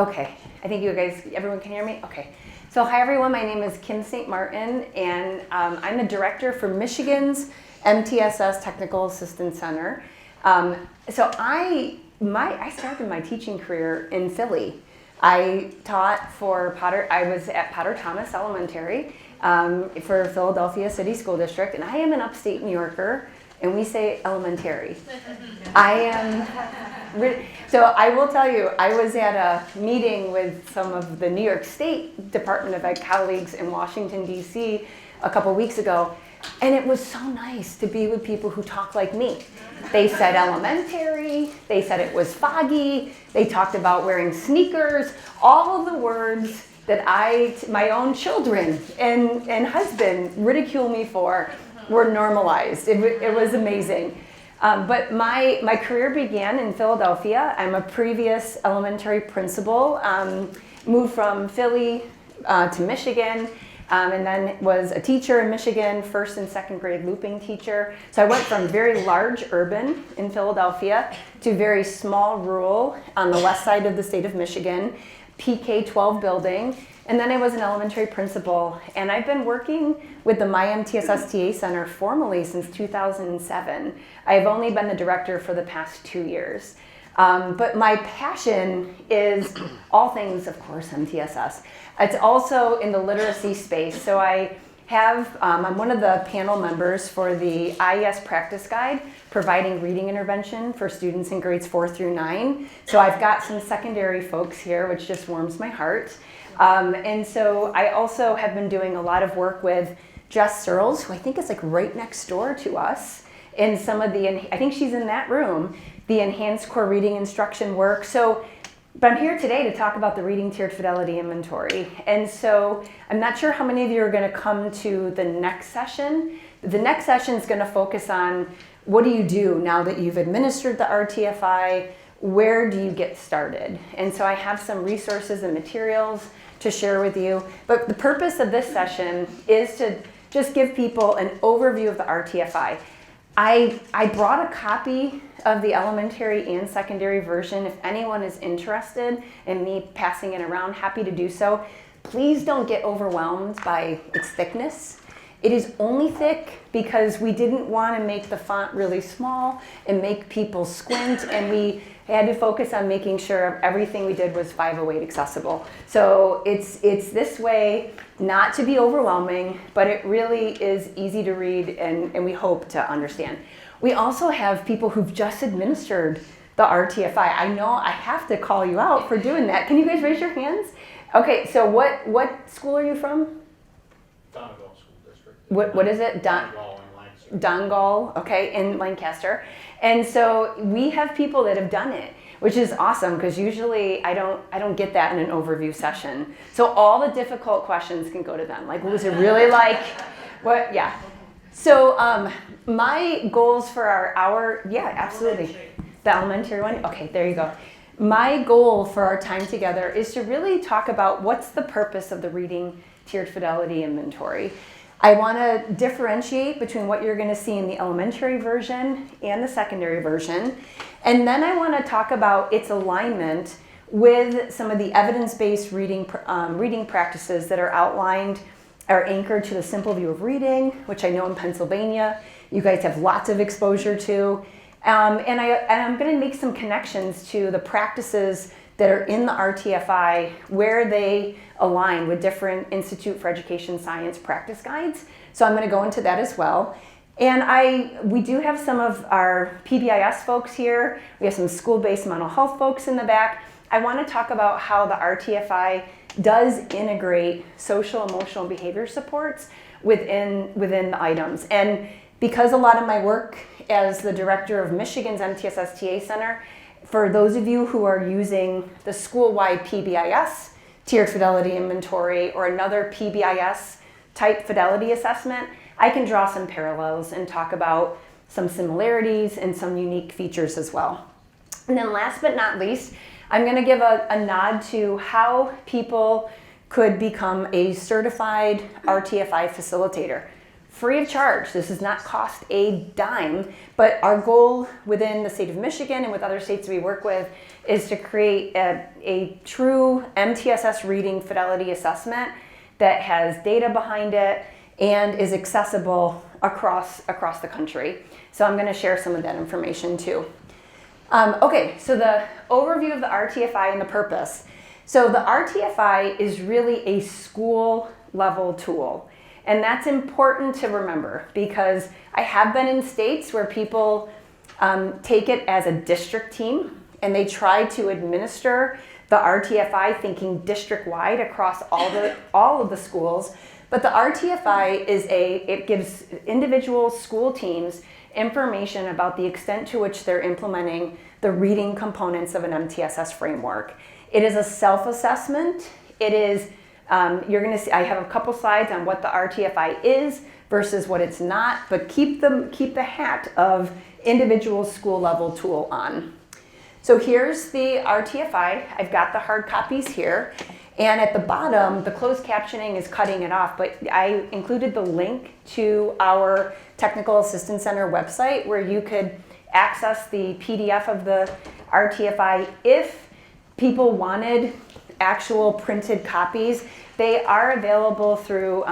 Okay, I think you guys, everyone can hear me? Okay. So hi everyone, my name is Kim St. Martin, and I'm the director for Michigan's MTSS Technical Assistance Center. So I started my teaching career in Philly. I taught for I was at Potter Thomas Elementary for Philadelphia City School District, and I am an upstate New Yorker, and we say elementary. So I will tell you, I was at a meeting with some of the New York State Department of Ed colleagues in Washington, D.C. a couple weeks ago, and it was so nice to be with people who talk like me. They said elementary, they said it was foggy, they talked about wearing sneakers, all of the words that my own children and husband ridicule me for were normalized. It was amazing. But my career began in Philadelphia. I'm a previous elementary principal, moved from Philly to Michigan, and then was a teacher in Michigan, first and second grade looping teacher. So I went from very large urban in Philadelphia to very small rural on the west side of the state of Michigan, PK-12 building. And then I was an elementary principal, and I've been working with the MTSS TA Center formally since 2007. I've only been the director for the past 2 years. But my passion is all things, of course, MTSS. It's also in the literacy space. So I'm one of the panel members for the IES Practice Guide, providing reading intervention for students in grades 4 through 9. So I've got some secondary folks here, which just warms my heart. And so I also have been doing a lot of work with Jess Searles, who I think is like right next door to us, in some of I think she's in that room, the enhanced core reading instruction work. But I'm here today to talk about the Reading Tiered Fidelity Inventory. And so I'm not sure how many of you are going to come to the next session. The next session is going to focus on what do you do now that you've administered the R-TFI, where do you get started? And so I have some resources and materials to share with you. But the purpose of this session is to just give people an overview of the R-TFI. I brought a copy of the elementary and secondary version. If anyone is interested in me passing it around, happy to do so. Please don't get overwhelmed by its thickness. It is only thick because we didn't want to make the font really small and make people squint, and we had to focus on making sure everything we did was 508 accessible. So it's this way, not to be overwhelming, but it really is easy to read and we hope to understand. We also have people who've just administered the R-TFI. I know I have to call you out for doing that. Can you guys raise your hands? Okay, so what school are you from? Donegal School District. What is it? Donegal, okay, in Lancaster. And so we have people that have done it, which is awesome because usually I don't get that in an overview session. So all the difficult questions can go to them. Like, what was it really like? What? Yeah. So my goals for our hour, yeah, absolutely. The elementary one? Okay, there you go. My goal for our time together is to really talk about what's the purpose of the Reading Tiered Fidelity Inventory. I want to differentiate between what you're going to see in the elementary version and the secondary version. And then I want to talk about its alignment with some of the evidence-based reading practices that are outlined, are anchored to the simple view of reading, which I know in Pennsylvania you guys have lots of exposure to. And I'm going to make some connections to the practices that are in the R-TFI, where they align with different Institute for Education Science practice guides. So I'm going to go into that as well. And we do have some of our PBIS folks here. We have some school-based mental health folks in the back. I want to talk about how the R-TFI does integrate social, emotional, and behavior supports within the items. And because a lot of my work as the director of Michigan's MTSS TA Center, for those of you who are using the school-wide PBIS, Tiered Fidelity Inventory, or another PBIS type fidelity assessment, I can draw some parallels and talk about some similarities and some unique features as well. And then last but not least, I'm going to give a nod to how people could become a certified R-TFI facilitator. free of charge. This does not cost a dime, but our goal within the state of Michigan and with other states we work with is to create a true MTSS reading fidelity assessment that has data behind it and is accessible across the country. So I'm going to share some of that information too. Okay, so the overview of the R-TFI and the purpose. So the R-TFI is really a school level tool. And that's important to remember because I have been in states where people take it as a district team and they try to administer the R-TFI thinking district-wide across all of the schools. But the R-TFI it gives individual school teams information about the extent to which they're implementing the reading components of an MTSS framework. It is a self-assessment. It is you're going to see, I have a couple slides on what the R-TFI is versus what it's not, but keep the hat of individual school level tool on. So here's the R-TFI. I've got the hard copies here. And at the bottom, the closed captioning is cutting it off, but I included the link to our Technical Assistance Center website where you could access the PDF of the R-TFI if people wanted actual printed copies. They are available through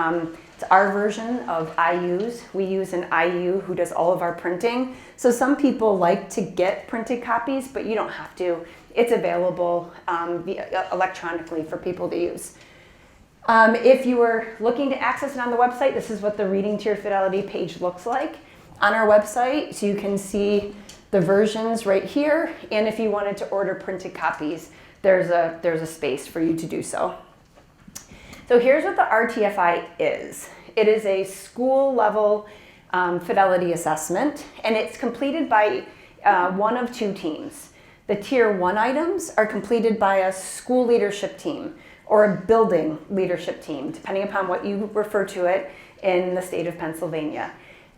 it's our version of IUs. We use an IU who does all of our printing. So some people like to get printed copies, but you don't have to. It's available electronically for people to use. If you were looking to access it on the website, this is what the Reading Tier Fidelity page looks like on our website. So you can see the versions right here. And if you wanted to order printed copies, there's a space for you to do so. So here's what the R-TFI is. It is a school level fidelity assessment, and it's completed by one of two teams. The Tier 1 items are completed by a school leadership team or a building leadership team, depending upon what you refer to it in the state of Pennsylvania.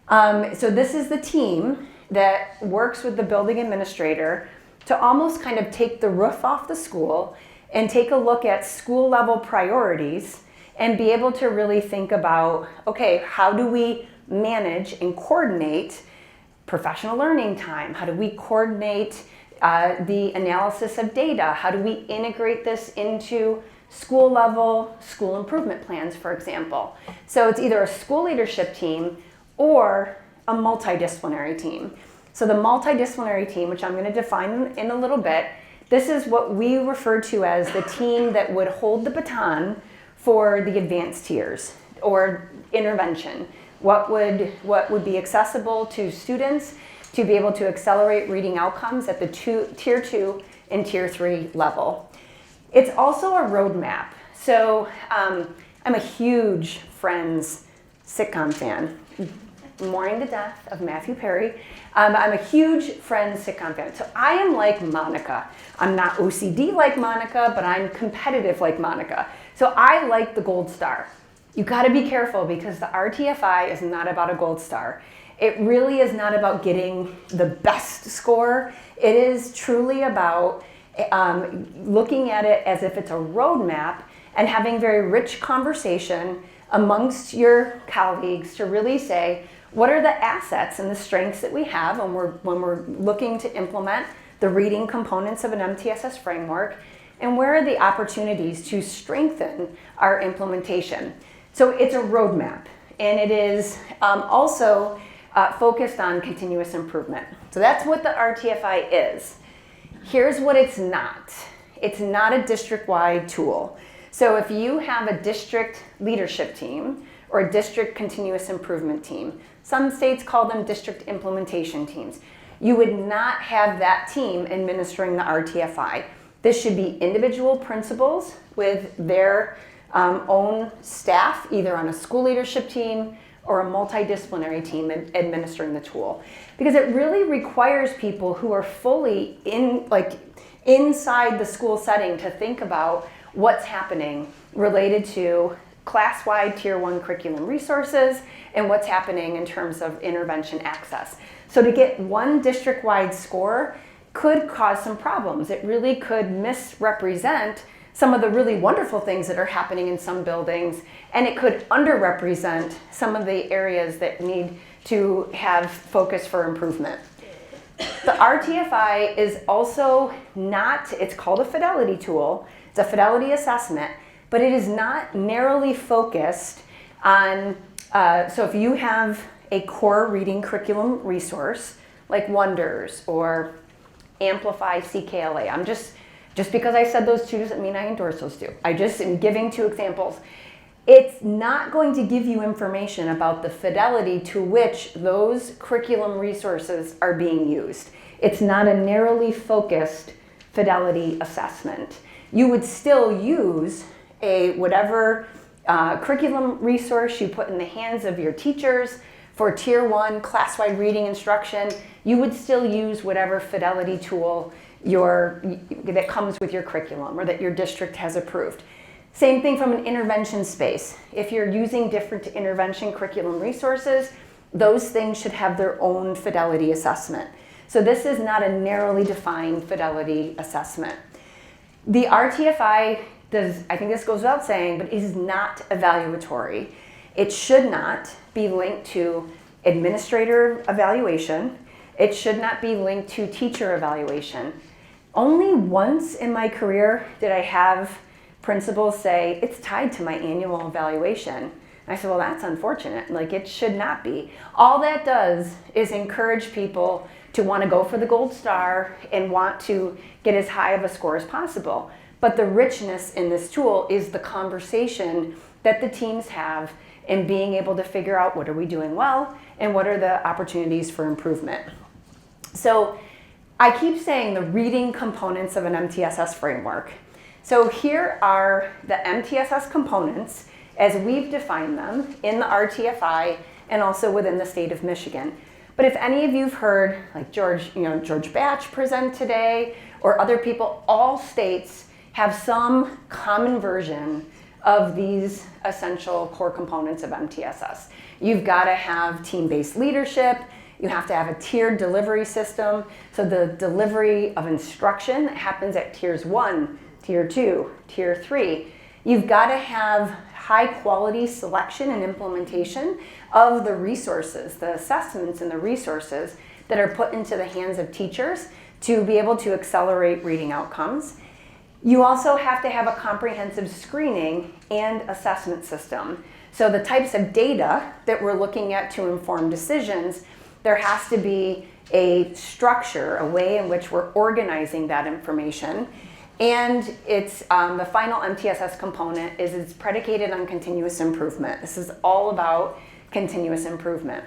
So this is the team that works with the building administrator to almost kind of take the roof off the school and take a look at school level priorities and be able to really think about, okay, how do we manage and coordinate professional learning time? How do we coordinate the analysis of data? How do we integrate this into school level school improvement plans, for example? So it's either a school leadership team or a multidisciplinary team. So the multidisciplinary team, which I'm going to define in a little bit, this is what we refer to as the team that would hold the baton for the advanced tiers or intervention. What would be accessible to students to be able to accelerate reading outcomes at the Tier 2 and Tier 3 level. It's also a roadmap. So I'm a huge Friends sitcom fan. Mourning the death of Matthew Perry. I'm a huge Friends sitcom fan. So I am like Monica. I'm not OCD like Monica, but I'm competitive like Monica. So I like the gold star. You got to be careful because the R-TFI is not about a gold star. It really is not about getting the best score. It is truly about looking at it as if it's a roadmap and having very rich conversation amongst your colleagues to really say, what are the assets and the strengths that we have when we're looking to implement the reading components of an MTSS framework, and where are the opportunities to strengthen our implementation? So it's a roadmap, and it is also focused on continuous improvement. So that's what the R-TFI is. Here's what it's not. It's not a district-wide tool. So if you have a district leadership team or a district continuous improvement team, some states call them district implementation teams, you would not have that team administering the R-TFI. This should be individual principals with their own staff, either on a school leadership team or a multidisciplinary team administering the tool. Because it really requires people who are fully inside the school setting to think about what's happening related to class-wide Tier 1 curriculum resources and what's happening in terms of intervention access. So to get one district-wide score could cause some problems. It really could misrepresent some of the really wonderful things that are happening in some buildings, and it could underrepresent some of the areas that need to have focus for improvement. The R-TFI is also not, it's called a Fidelity tool, it's a Fidelity assessment, but it is not narrowly focused on, so if you have a core reading curriculum resource, like Wonders or Amplify CKLA, just because I said those two doesn't mean I endorse those two. I just am giving two examples. It's not going to give you information about the fidelity to which those curriculum resources are being used. It's not a narrowly focused fidelity assessment. You would still use whatever curriculum resource you put in the hands of your teachers for Tier 1 class-wide reading instruction. You would still use whatever fidelity tool that comes with your curriculum or that your district has approved. Same thing from an intervention space. If you're using different intervention curriculum resources, those things should have their own fidelity assessment. So this is not a narrowly defined fidelity assessment. The R-TFI does, I think this goes without saying, but is not evaluatory. It should not be linked to administrator evaluation. It should not be linked to teacher evaluation. Only once in my career did I have principals say, it's tied to my annual evaluation. And I said, well, that's unfortunate. Like, it should not be. All that does is encourage people to want to go for the gold star and want to get as high of a score as possible. But the richness in this tool is the conversation that the teams have in being able to figure out what are we doing well and what are the opportunities for improvement. So I keep saying the reading components of an MTSS framework. So here are the MTSS components as we've defined them in the R-TFI and also within the state of Michigan. But if any of you've heard like George Batch present today or other people, all states have some common version of these essential core components of MTSS. You've got to have team-based leadership. You have to have a tiered delivery system. So the delivery of instruction happens at tiers 1, tier 2, tier 3. You've got to have high quality selection and implementation of the resources, the assessments and the resources that are put into the hands of teachers to be able to accelerate reading outcomes. You also have to have a comprehensive screening and assessment system. So the types of data that we're looking at to inform decisions, there has to be a structure, a way in which we're organizing that information. And it's the final MTSS component is it's predicated on continuous improvement. This is all about continuous improvement.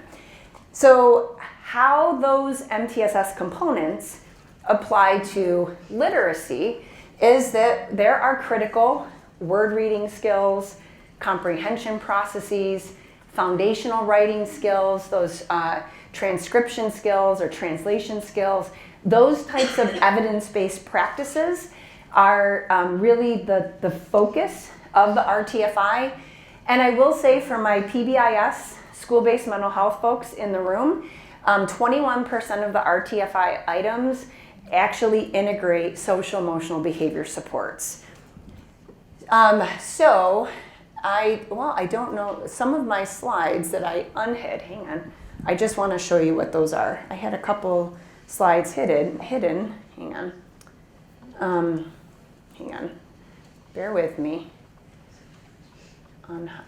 So how those MTSS components apply to literacy is that there are critical word reading skills, comprehension processes, foundational writing skills, those transcription skills or translation skills. Those types of evidence-based practices are really the focus of the R-TFI. And I will say for my PBIS, school-based mental health folks in the room, 21% of the R-TFI items actually integrate social emotional behavior supports. So I don't know, some of my slides that I unhid, hang on, I just want to show you what those are. I had a couple slides hidden, hang on. Hang on, bear with me.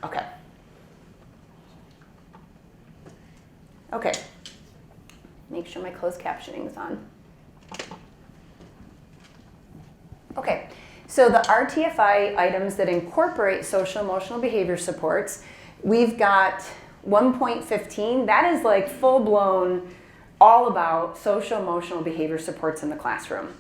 Okay. Okay, make sure my closed captioning is on. Okay, so the R-TFI items that incorporate social emotional behavior supports, we've got 1.15, that is like full-blown, all about social emotional behavior supports in the classroom.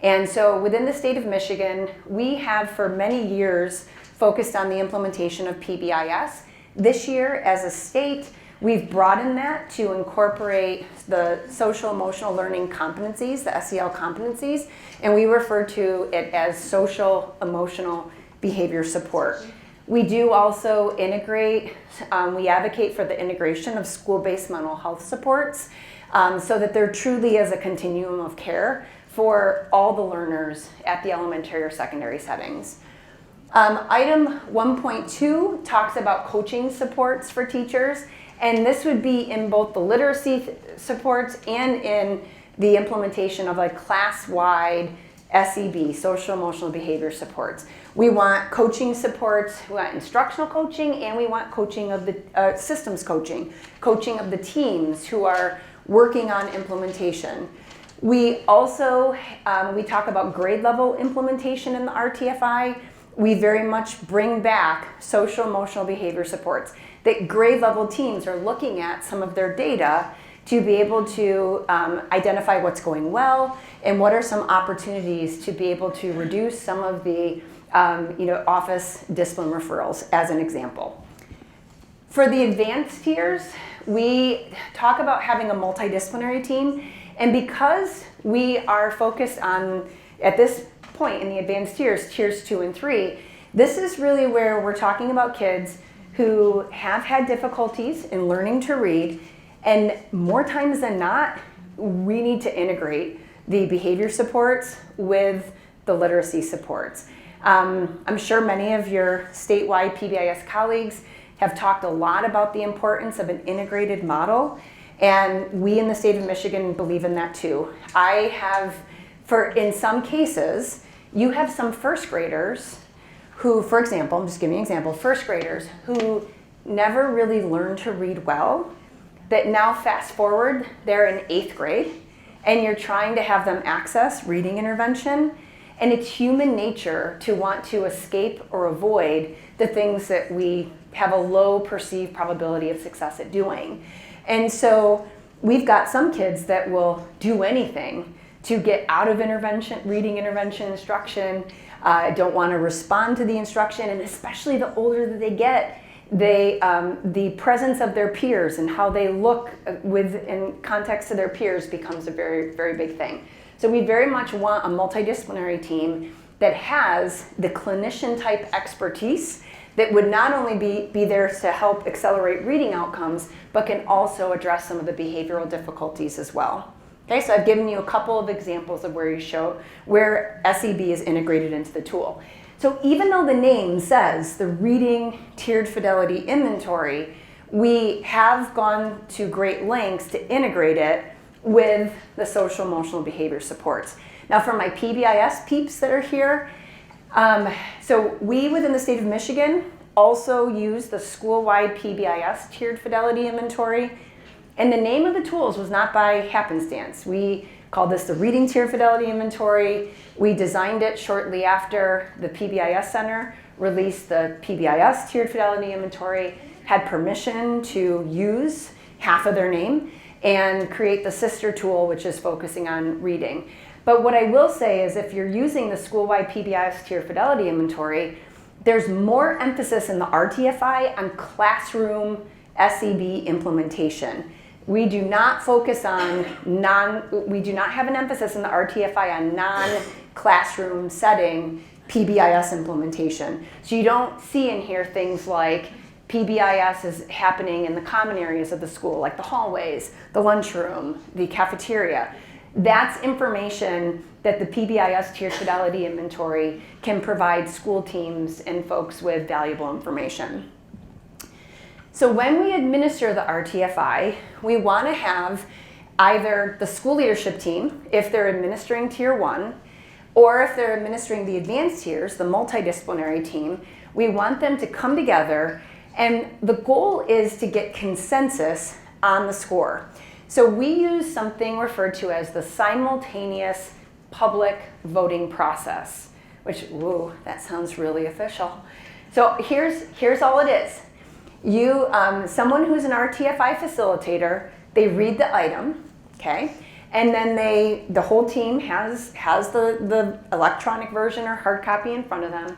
And so within the state of Michigan, we have for many years focused on the implementation of PBIS. This year, as a state, we've broadened that to incorporate the social emotional learning competencies, the SEL competencies, and we refer to it as social emotional behavior support. We do also integrate, we advocate for the integration of school-based mental health supports so that there truly is a continuum of care for all the learners at the elementary or secondary settings. Item 1.2 talks about coaching supports for teachers, and this would be in both the literacy supports and in the implementation of a class-wide SEB, social emotional behavior supports. We want coaching supports, we want instructional coaching, and we want coaching of the systems coaching of the teams who are working on implementation. We also, we talk about grade level implementation in the R-TFI. We very much bring back social emotional behavior supports that grade level teams are looking at some of their data to be able to identify what's going well and what are some opportunities to be able to reduce some of the office discipline referrals, as an example. For the advanced tiers, we talk about having a multidisciplinary team, and because we are focused on, at this point in the advanced tiers, tiers 2 and 3, this is really where we're talking about kids who have had difficulties in learning to read, and more times than not, we need to integrate the behavior supports with the literacy supports. I'm sure many of your statewide PBIS colleagues have talked a lot about the importance of an integrated model, and we in the state of Michigan believe in that too. In some cases, you have some first graders who, for example, I'm just giving you an example, first graders who never really learned to read well, that now fast forward, they're in 8th grade, and you're trying to have them access reading intervention, and it's human nature to want to escape or avoid the things that we have a low perceived probability of success at doing. And so we've got some kids that will do anything to get out of reading intervention instruction, don't want to respond to the instruction, and especially the older that they get, the presence of their peers and how they look in context to their peers becomes a very, very big thing. So we very much want a multidisciplinary team that has the clinician type expertise that would not only be there to help accelerate reading outcomes, but can also address some of the behavioral difficulties as well. Okay, so I've given you a couple of examples of where SEB is integrated into the tool. So even though the name says the Reading Tiered Fidelity Inventory, we have gone to great lengths to integrate it with the social emotional behavior supports. Now for my PBIS peeps that are here, so we within the state of Michigan also use the school-wide PBIS Tiered Fidelity Inventory, and the name of the tools was not by happenstance. We called this the Reading Tiered Fidelity Inventory. We designed it shortly after the PBIS Center released the PBIS Tiered Fidelity Inventory, had permission to use half of their name and create the sister tool, which is focusing on reading. But what I will say is if you're using the school-wide PBIS Tiered Fidelity Inventory, there's more emphasis in the R-TFI on classroom SEB implementation. We do not focus on we do not have an emphasis in the R-TFI on non-classroom setting PBIS implementation. So you don't see in here things like PBIS is happening in the common areas of the school, like the hallways, the lunchroom, the cafeteria. That's information that the PBIS Tiered Fidelity Inventory can provide school teams and folks with valuable information. So when we administer the R-TFI, we want to have either the school leadership team, if they're administering Tier 1, or if they're administering the advanced tiers, the multidisciplinary team, we want them to come together, and the goal is to get consensus on the score. So we use something referred to as the simultaneous public voting process, which, whoa, that sounds really official. So here's all it is. Someone who's an R-TFI facilitator, they read the item, okay? And then the whole team has the electronic version or hard copy in front of them.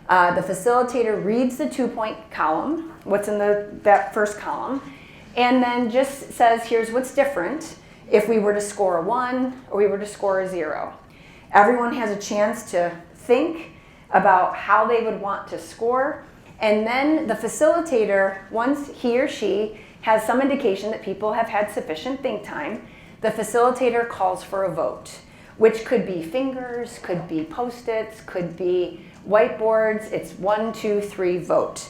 The facilitator reads the 2-point column, what's in that first column, and then just says, here's what's different if we were to score a 1 or we were to score a 0. Everyone has a chance to think about how they would want to score, and then the facilitator, once he or she has some indication that people have had sufficient think time, the facilitator calls for a vote. which could be fingers, could be Post-its, could be whiteboards. It's 1, 2, 3, vote.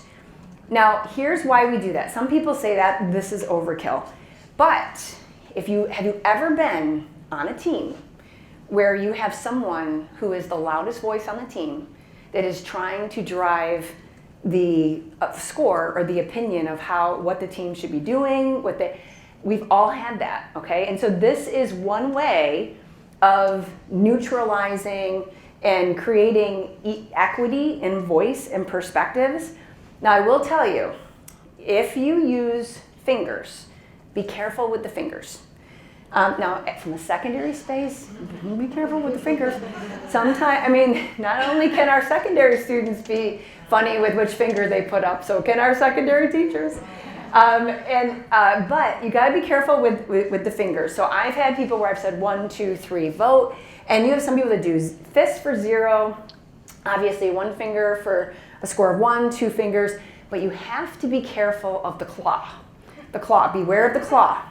Now, here's why we do that. Some people say that this is overkill. But have you ever been on a team where you have someone who is the loudest voice on the team that is trying to drive the score or the opinion of what the team should be doing? We've all had that, okay? And so this is one way of neutralizing and creating equity in voice and perspectives. Now, I will tell you, if you use fingers, be careful with the fingers. Now, from a secondary space, be careful with the fingers. Not only can our secondary students be funny with which finger they put up, so can our secondary teachers. But you gotta be careful with the fingers. So I've had people where I've said 1, 2, 3, vote, and you have some people that do fists for 0, obviously 1 finger for a score of 1, 2 fingers, but you have to be careful of the claw. The claw, beware of the claw.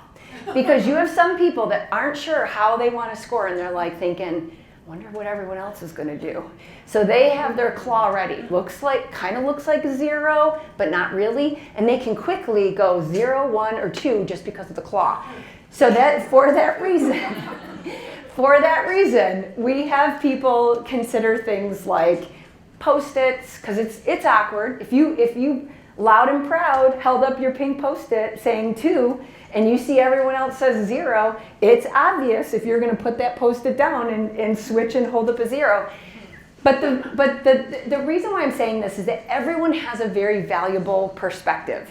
Because you have some people that aren't sure how they want to score, and they're like thinking, wonder what everyone else is going to do. So they have their claw ready. Kind of looks like a 0, but not really. And they can quickly go 0, 1, or 2 just because of the claw. So for that reason, we have people consider things like Post-its, because it's awkward. If you loud and proud held up your pink Post-it saying 2, and you see everyone else says 0, it's obvious if you're going to put that Post-it down and switch and hold up a 0. But the reason why I'm saying this is that everyone has a very valuable perspective.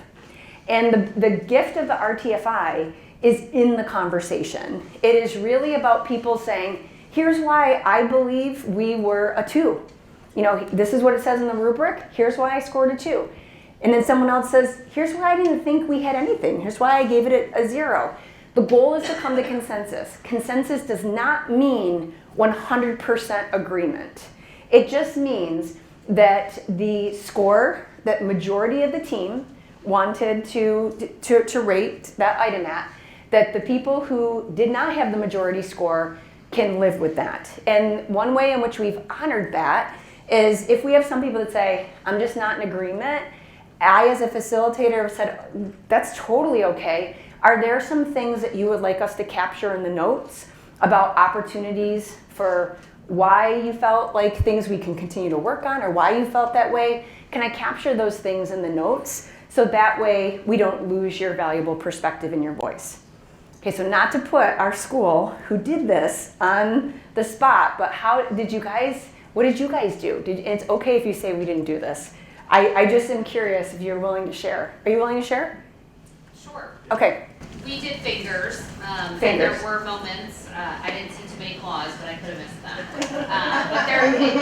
And the gift of the R-TFI is in the conversation. It is really about people saying, here's why I believe we were a 2. This is what it says in the rubric. Here's why I scored a 2. And then someone else says, here's why I didn't think we had anything. Here's why I gave it a 0. The goal is to come to consensus. Consensus does not mean 100% agreement. It just means that the score that majority of the team wanted to rate that item at, that the people who did not have the majority score can live with that. And one way in which we've honored that is if we have some people that say, I'm just not in agreement, I, as a facilitator, said, that's totally okay. Are there some things that you would like us to capture in the notes about opportunities for why you felt like things we can continue to work on, or why you felt that way? Can I capture those things in the notes so that way we don't lose your valuable perspective and your voice? Okay, so not to put our school, who did this, on the spot, but what did you guys do? It's okay if you say we didn't do this. I just am curious if you're willing to share. Are you willing to share? Sure. Okay. We did fingers. And there were moments, I didn't see too many claws, but I could have missed them. But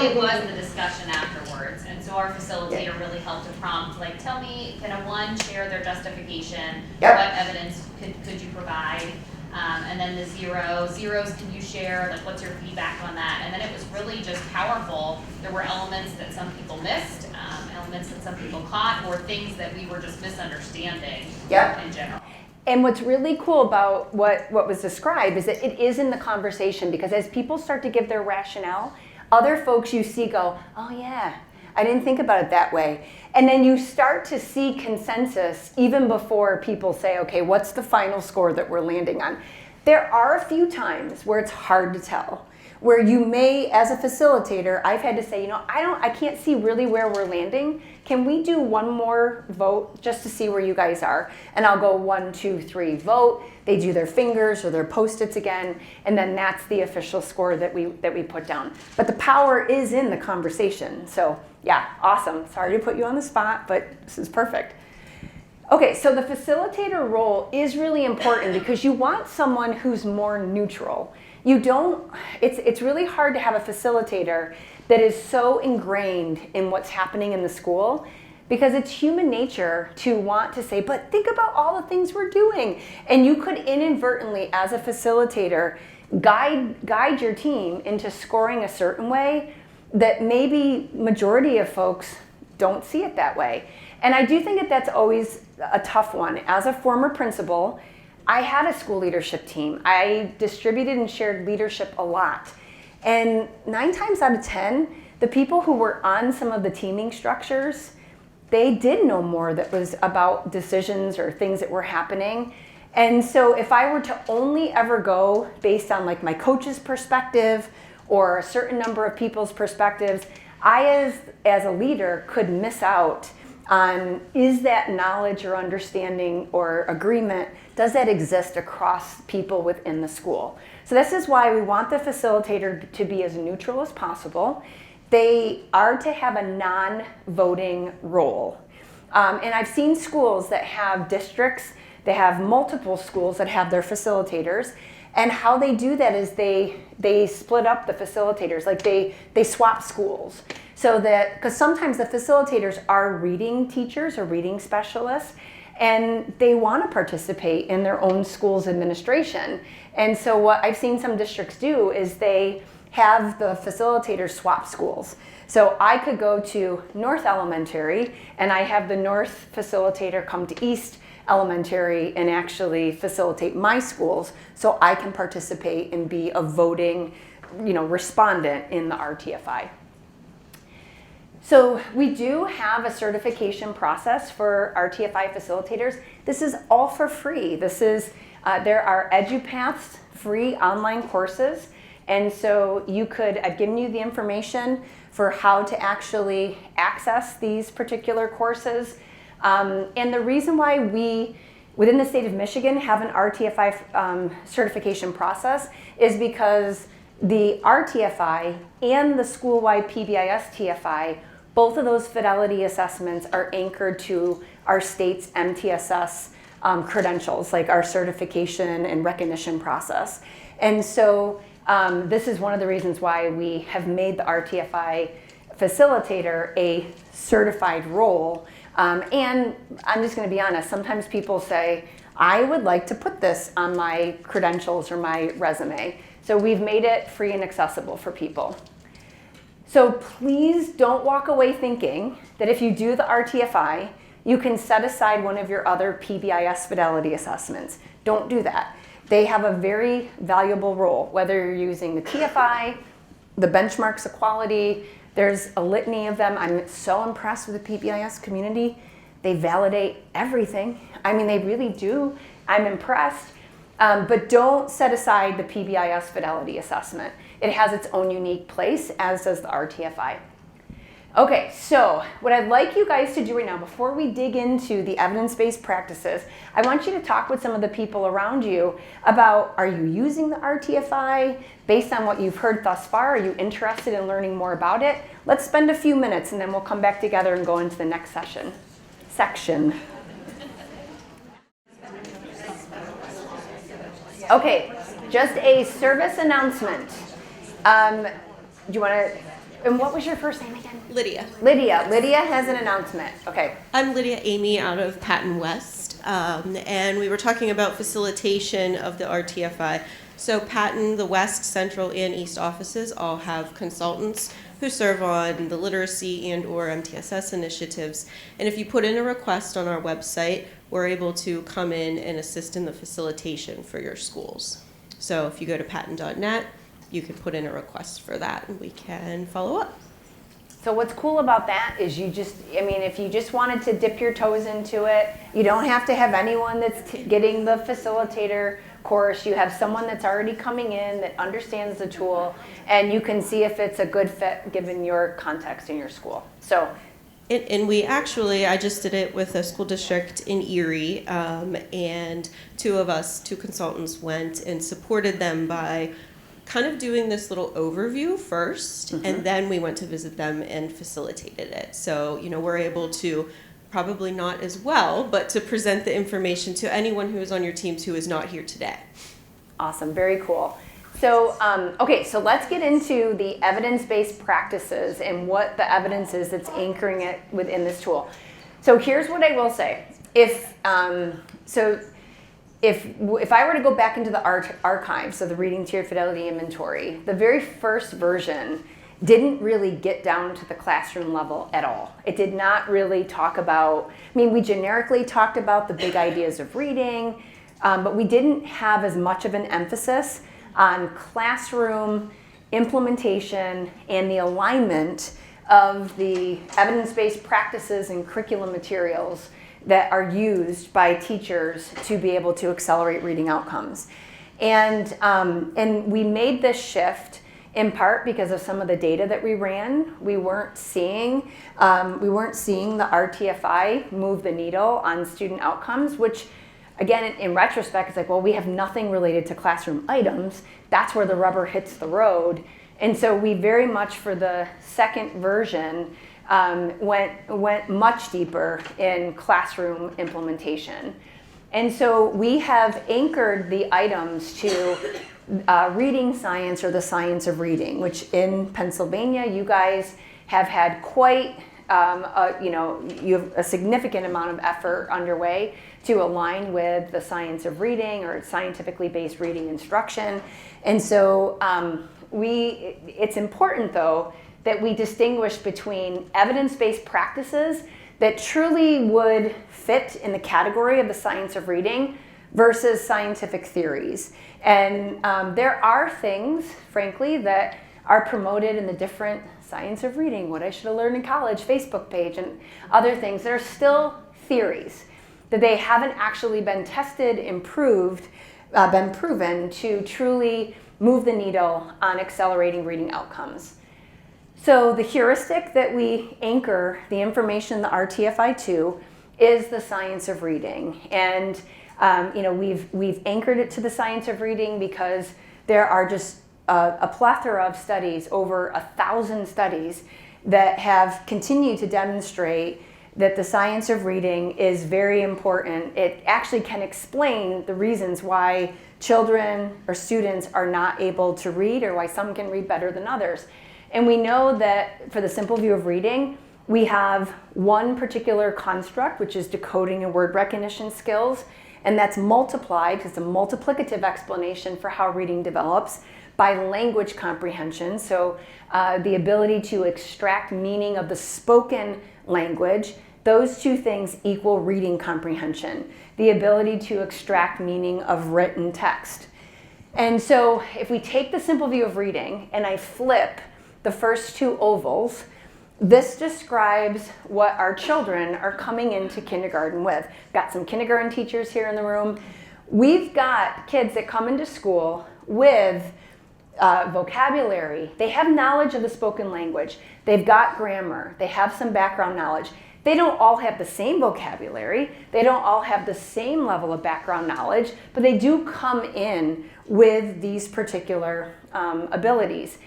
it was the discussion afterwards. And so our facilitator really helped to prompt, tell me, can a 1 share their justification? Yep. What evidence could you provide? And then the zeros, can you share? What's your feedback on that? And then it was really just powerful. There were elements that some people missed, elements that some people caught, or things that we were just misunderstanding in general. And what's really cool about what was described is that it is in the conversation, because as people start to give their rationale, other folks you see go, oh yeah, I didn't think about it that way. And then you start to see consensus even before people say, okay, what's the final score that we're landing on? There are a few times where it's hard to tell, where you may, as a facilitator, I've had to say, I can't see really where we're landing. Can we do one more vote just to see where you guys are? And I'll go 1, 2, 3, vote. They do their fingers or their Post-its again, and then that's the official score that we put down. But the power is in the conversation. So yeah, awesome. Sorry to put you on the spot, but this is perfect. Okay, so the facilitator role is really important because you want someone who's more neutral. It's really hard to have a facilitator that is so ingrained in what's happening in the school, because it's human nature to want to say, but think about all the things we're doing. And you could inadvertently, as a facilitator, guide your team into scoring a certain way that maybe majority of folks don't see it that way. And I do think that that's always a tough one. As a former principal, I had a school leadership team. I distributed and shared leadership a lot. And 9 times out of 10, the people who were on some of the teaming structures, they did know more that was about decisions or things that were happening. And so if I were to only ever go based on like my coach's perspective or a certain number of people's perspectives, I as a leader could miss out on, is that knowledge or understanding or agreement, does that exist across people within the school? So this is why we want the facilitator to be as neutral as possible. They are to have a non-voting role. And I've seen schools that have districts, they have multiple schools that have their facilitators, and how they do that is they split up the facilitators, like they swap schools. So that, because sometimes the facilitators are reading teachers or reading specialists, and they want to participate in their own school's administration. And so what I've seen some districts do is they have the facilitators swap schools. So I could go to North Elementary and I have the North facilitator come to East Elementary and actually facilitate my schools so I can participate and be a voting, respondent in the R-TFI. So we do have a certification process for R-TFI facilitators. This is all for free. There are EduPaths free online courses. And so I've given you the information for how to actually access these particular courses. And the reason why we, within the state of Michigan, have an R-TFI certification process is because the R-TFI and the school-wide PBIS TFI, both of those fidelity assessments are anchored to our state's MTSS credentials, like our certification and recognition process. And so this is one of the reasons why we have made the R-TFI facilitator a certified role. And I'm just going to be honest, sometimes people say, I would like to put this on my credentials or my resume. So we've made it free and accessible for people. So please don't walk away thinking that if you do the R-TFI, you can set aside one of your other PBIS fidelity assessments. Don't do that. They have a very valuable role, whether you're using the TFI, the benchmarks of quality, there's a litany of them. I'm so impressed with the PBIS community. They validate everything. I mean, they really do. I'm impressed. But don't set aside the PBIS fidelity assessment. It has its own unique place, as does the R-TFI. Okay, so what I'd like you guys to do right now, before we dig into the evidence-based practices, I want you to talk with some of the people around you about, are you using the R-TFI? Based on what you've heard thus far, are you interested in learning more about it? Let's spend a few minutes and then we'll come back together and go into the next section. Okay, just a service announcement. Do you want to, and what was your first name again? Lydia. Lydia has an announcement. Okay. I'm Lydia Amy out of Patton West, and we were talking about facilitation of the R-TFI. So Patton, the West, Central, and East offices all have consultants who serve on the literacy and or MTSS initiatives. And if you put in a request on our website, we're able to come in and assist in the facilitation for your schools. So if you go to patton.net, you can put in a request for that and we can follow up. So what's cool about that is if you just wanted to dip your toes into it, you don't have to have anyone that's getting the facilitator course. You have someone that's already coming in that understands the tool, and you can see if it's a good fit given your context in your school. So. And I just did it with a school district in Erie, and two consultants went and supported them by kind of doing this little overview first, and then we went to visit them and facilitated it. So, we're able to, probably not as well, but to present the information to anyone who is on your teams who is not here today. Awesome, very cool. So, so let's get into the evidence-based practices and what the evidence is that's anchoring it within this tool. So here's what I will say. If I were to go back into the archives of the Reading Tier Fidelity Inventory, the very first version didn't really get down to the classroom level at all. It did not really talk about, we generically talked about the big ideas of reading, but we didn't have as much of an emphasis on classroom implementation, and the alignment of the evidence-based practices and curriculum materials that are used by teachers to be able to accelerate reading outcomes. And we made this shift in part because of some of the data that we ran. We weren't seeing the R-TFI move the needle on student outcomes, which again, in retrospect, it's like, well, we have nothing related to classroom items. That's where the rubber hits the road. And so we very much, for the second version, went much deeper in classroom implementation. And so we have anchored the items to reading science, or the science of reading, which in Pennsylvania, you guys have had quite, you have a significant amount of effort underway to align with the science of reading, or scientifically based reading instruction. And so it's important, though, that we distinguish between evidence-based practices that truly would fit in the category of the science of reading versus scientific theories. And there are things, frankly, that are promoted in the different science of reading, what I should have learned in college, Facebook page, and other things that are still theories, that they haven't actually been tested, been proven to truly move the needle on accelerating reading outcomes. So the heuristic that we anchor the information in the R-TFI to is the science of reading. And we've anchored it to the science of reading because there are just a plethora of studies, over 1,000 studies, that have continued to demonstrate that the science of reading is very important. It actually can explain the reasons why children or students are not able to read, or why some can read better than others. And we know that for the simple view of reading, we have one particular construct, which is decoding and word recognition skills, and that's multiplied, it's a multiplicative explanation for how reading develops, by language comprehension. So the ability to extract meaning of the spoken language. Those two things equal reading comprehension, the ability to extract meaning of written text. And so if we take the simple view of reading and I flip the first two ovals, this describes what our children are coming into kindergarten with. Got some kindergarten teachers here in the room. We've got kids that come into school with vocabulary. They have knowledge of the spoken language. They've got grammar. They have some background knowledge. They don't all have the same vocabulary. They don't all have the same level of background knowledge, but they do come in with these particular abilities.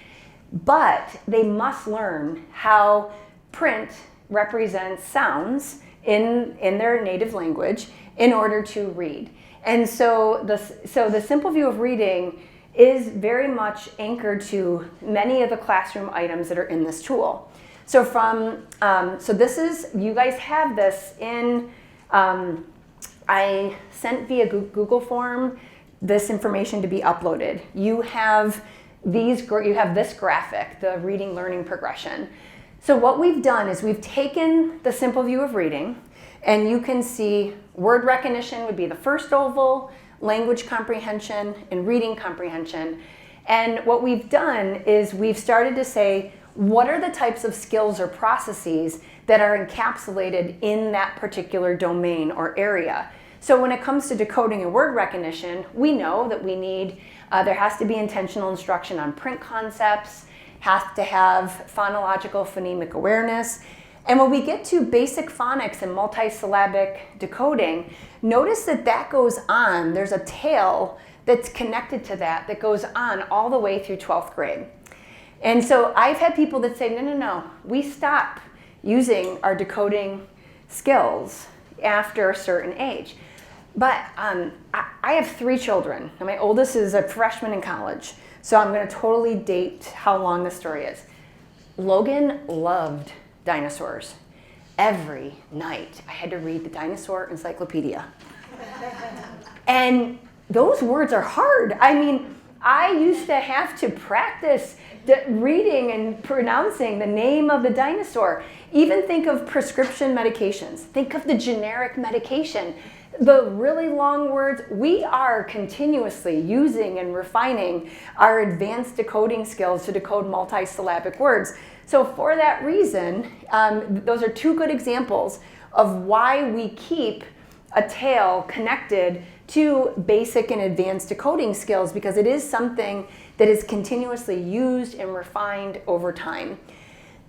But they must learn how print represents sounds in their native language in order to read. And so the simple view of reading is very much anchored to many of the classroom items that are in this tool. So so this is, you guys have this in, I sent via Google form this information to be uploaded. You have this graphic, the reading learning progression. So what we've done is we've taken the simple view of reading, and you can see word recognition would be the first oval, language comprehension, and reading comprehension. And what we've done is we've started to say, what are the types of skills or processes that are encapsulated in that particular domain or area? So when it comes to decoding and word recognition, we know that we need, there has to be intentional instruction on print concepts, has to have phonological phonemic awareness. And when we get to basic phonics and multisyllabic decoding, notice that goes on. There's a tail that's connected to that goes on all the way through 12th grade. And so I've had people that say, no, we stop using our decoding skills after a certain age. But I have 3 children, and my oldest is a freshman in college, so I'm going to totally date how long this story is. Logan loved dinosaurs. Every night I had to read the dinosaur encyclopedia. And those words are hard. I mean, I used to have to practice reading and pronouncing the name of the dinosaur. Even think of prescription medications. Think of the generic medication The really long words, we are continuously using and refining our advanced decoding skills to decode multisyllabic words. So for that reason, those are two good examples of why we keep a tail connected to basic and advanced decoding skills, because it is something that is continuously used and refined over time.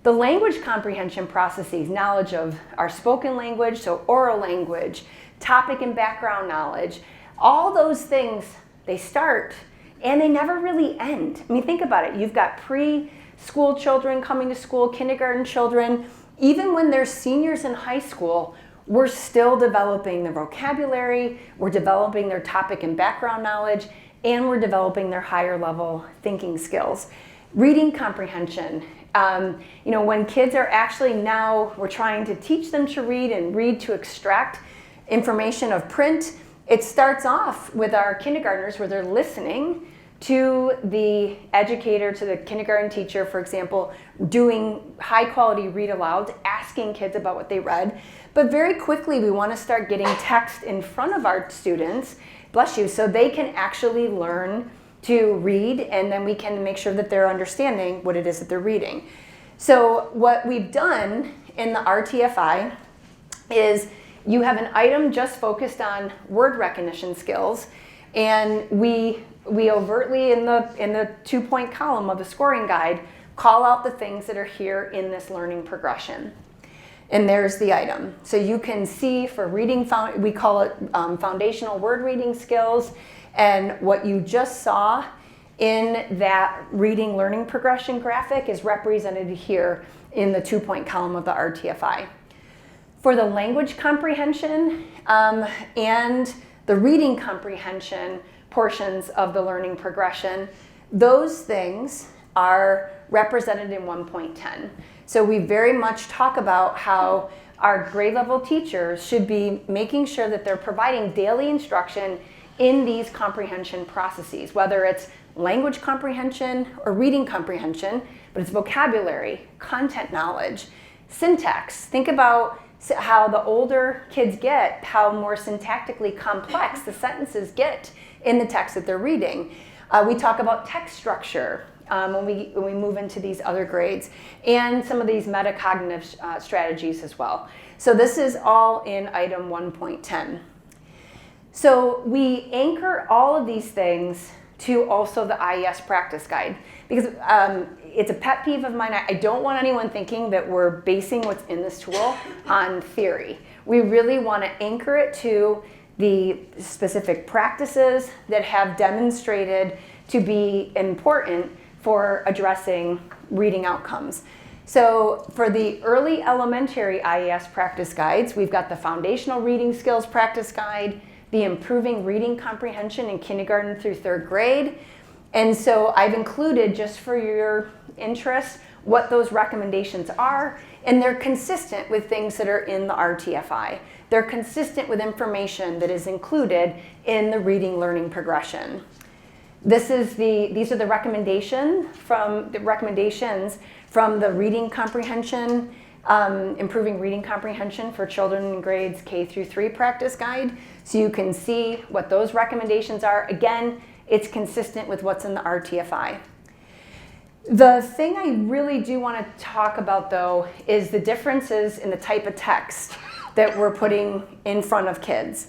The language comprehension processes, knowledge of our spoken language, so oral language, topic and background knowledge, all those things, they start and they never really end. I mean, think about it. You've got preschool children coming to school, kindergarten children. Even when they're seniors in high school, we're still developing their vocabulary, we're developing their topic and background knowledge, and we're developing their higher level thinking skills. Reading comprehension. When kids are actually now, we're trying to teach them to read and read to extract information of print. It starts off with our kindergartners where they're listening to the educator, to the kindergarten teacher, for example, doing high quality read alouds, asking kids about what they read. But very quickly we want to start getting text in front of our students, bless you, so they can actually learn to read, and then we can make sure that they're understanding what it is that they're reading. So what we've done in the R-TFI is you have an item just focused on word recognition skills, and we overtly in the 2-point column of the scoring guide call out the things that are here in this learning progression. And there's the item. So you can see for reading, we call it foundational word reading skills, and what you just saw in that reading learning progression graphic is represented here in the 2-point column of the R-TFI. For the language comprehension and the reading comprehension portions of the learning progression, those things are represented in 1.10. So we very much talk about how our grade level teachers should be making sure that they're providing daily instruction in these comprehension processes, whether it's language comprehension or reading comprehension, but it's vocabulary, content knowledge, syntax. Think about how the older kids get, how more syntactically complex the sentences get in the text that they're reading. We talk about text structure when we move into these other grades, and some of these metacognitive strategies as well. So this is all in item 1.10. So we anchor all of these things to also the IES practice guide, because it's a pet peeve of mine. I don't want anyone thinking that we're basing what's in this tool on theory. We really want to anchor it to the specific practices that have demonstrated to be important for addressing reading outcomes. So for the early elementary IES practice guides, we've got the foundational reading skills practice guide, the improving reading comprehension in kindergarten through 3rd grade. And so I've included, just for your interest, what those recommendations are, and they're consistent with things that are in the R-TFI. They're consistent with information that is included in the reading learning progression. These are the recommendations from the reading comprehension, improving reading comprehension for children in grades K through 3 practice guide. So you can see what those recommendations are. Again, it's consistent with what's in the R-TFI. The thing I really do want to talk about, though, is the differences in the type of text that we're putting in front of kids.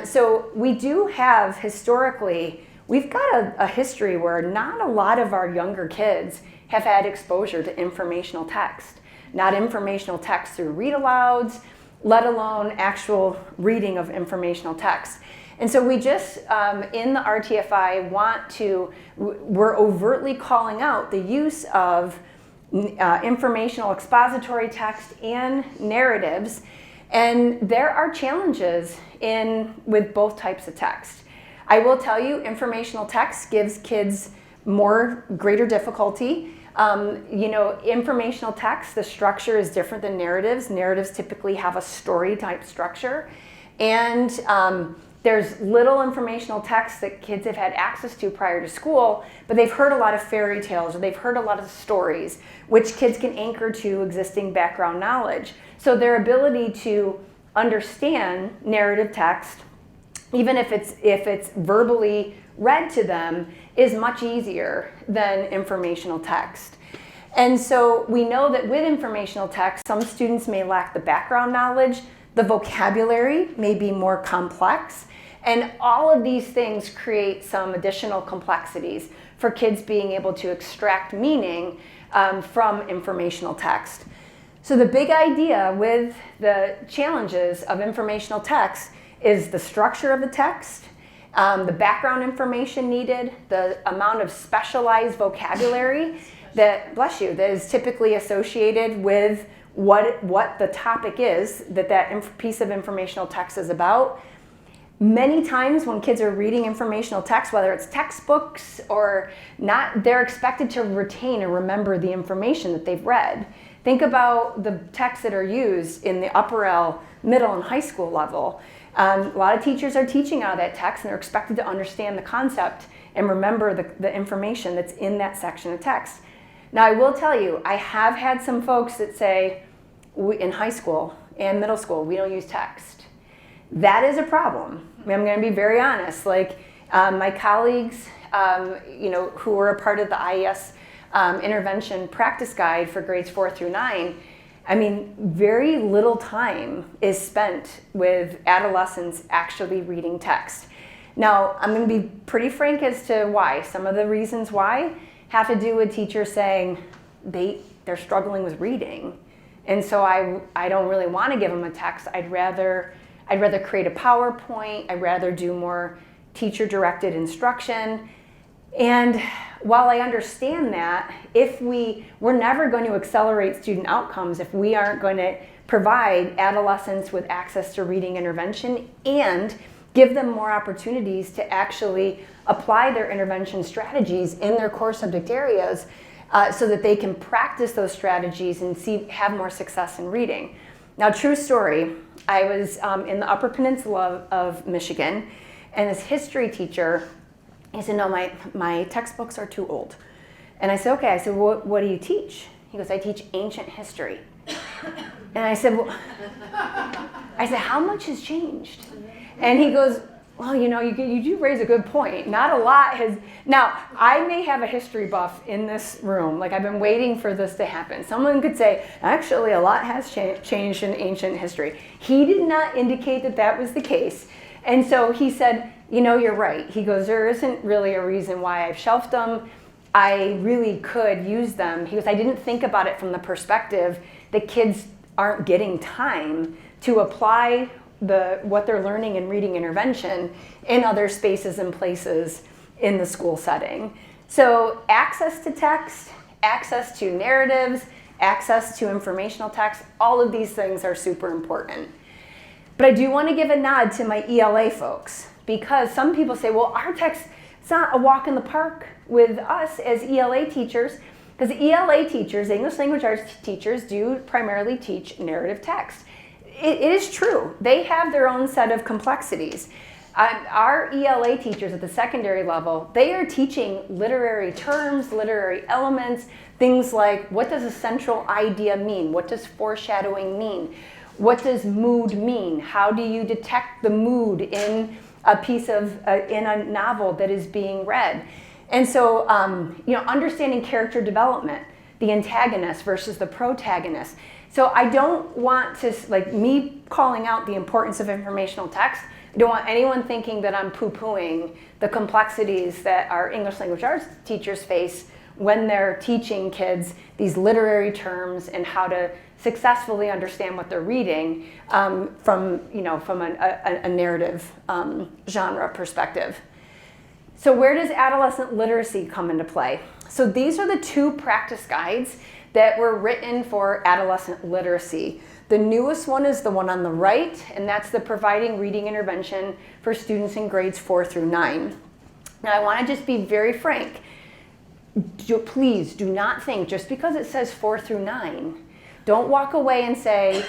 So we do have, historically, we've got a history where not a lot of our younger kids have had exposure to informational text. Not informational text through read-alouds, let alone actual reading of informational text. And so we just, in the R-TFI, we're overtly calling out the use of informational expository text and narratives. And there are challenges with both types of text. I will tell you, informational text gives kids greater difficulty. Informational text, the structure is different than narratives. Narratives typically have a story type structure. And there's little informational text that kids have had access to prior to school, but they've heard a lot of fairy tales, or they've heard a lot of stories, which kids can anchor to existing background knowledge. So their ability to understand narrative text, even if it's verbally read to them, is much easier than informational text. And so we know that with informational text, some students may lack the background knowledge, the vocabulary may be more complex, and all of these things create some additional complexities for kids being able to extract meaning from informational text. So the big idea with the challenges of informational text is the structure of the text, the background information needed, the amount of specialized vocabulary that, bless you, that is typically associated with what the topic is that piece of informational text is about. Many times when kids are reading informational text, whether it's textbooks or not, they're expected to retain or remember the information that they've read. Think about the texts that are used in the upper L, middle, and high school level. A lot of teachers are teaching out of that text and they're expected to understand the concept and remember the information that's in that section of text. Now, I will tell you, I have had some folks that say, in high school and middle school, we don't use text. That is a problem. I'm going to be very honest. Like my colleagues, who were a part of the IES intervention practice guide for grades 4 through 9, I mean, very little time is spent with adolescents actually reading text. Now, I'm going to be pretty frank as to why. Some of the reasons why have to do with teachers saying they're struggling with reading. And so I don't really want to give them a text. I'd rather create a PowerPoint. I'd rather do more teacher-directed instruction. And while I understand that, we're never going to accelerate student outcomes if we aren't going to provide adolescents with access to reading intervention and give them more opportunities to actually apply their intervention strategies in their core subject areas so that they can practice those strategies and have more success in reading. Now, true story, I was in the Upper Peninsula of Michigan, and this history teacher, he said, no, my textbooks are too old. And I said, okay. I said, well, what do you teach? He goes, I teach ancient history. And I said, how much has changed? And he goes, well, you do raise a good point. Not a lot has. Now, I may have a history buff in this room. Like, I've been waiting for this to happen. Someone could say, actually, a lot has changed in ancient history. He did not indicate that was the case. And so he said, you're right. He goes, there isn't really a reason why I've shelved them. I really could use them. He goes, I didn't think about it from the perspective that kids aren't getting time to apply what they're learning in reading intervention in other spaces and places in the school setting. So access to text, access to narratives, access to informational text, all of these things are super important. But I do want to give a nod to my ELA folks, because some people say, well, our text, it's not a walk in the park with us as ELA teachers, because ELA teachers, English language arts teachers, do primarily teach narrative text. It is true. They have their own set of complexities. Our ELA teachers at the secondary level, they are teaching literary terms, literary elements, things like, what does a central idea mean? What does foreshadowing mean? What does mood mean? How do you detect the mood in a piece of, in a novel that is being read? And so, understanding character development, the antagonist versus the protagonist. So I don't want to, me calling out the importance of informational text, I don't want anyone thinking that I'm poo-pooing the complexities that our English language arts teachers face when they're teaching kids these literary terms and how to successfully understand what they're reading from a narrative genre perspective. So where does adolescent literacy come into play? So these are the two practice guides that were written for adolescent literacy. The newest one is the one on the right, and that's the Providing Reading Intervention for Students in Grades 4 through 9. Now, I want to just be very frank. Please do not think, just because it says 4 through 9, don't walk away and say,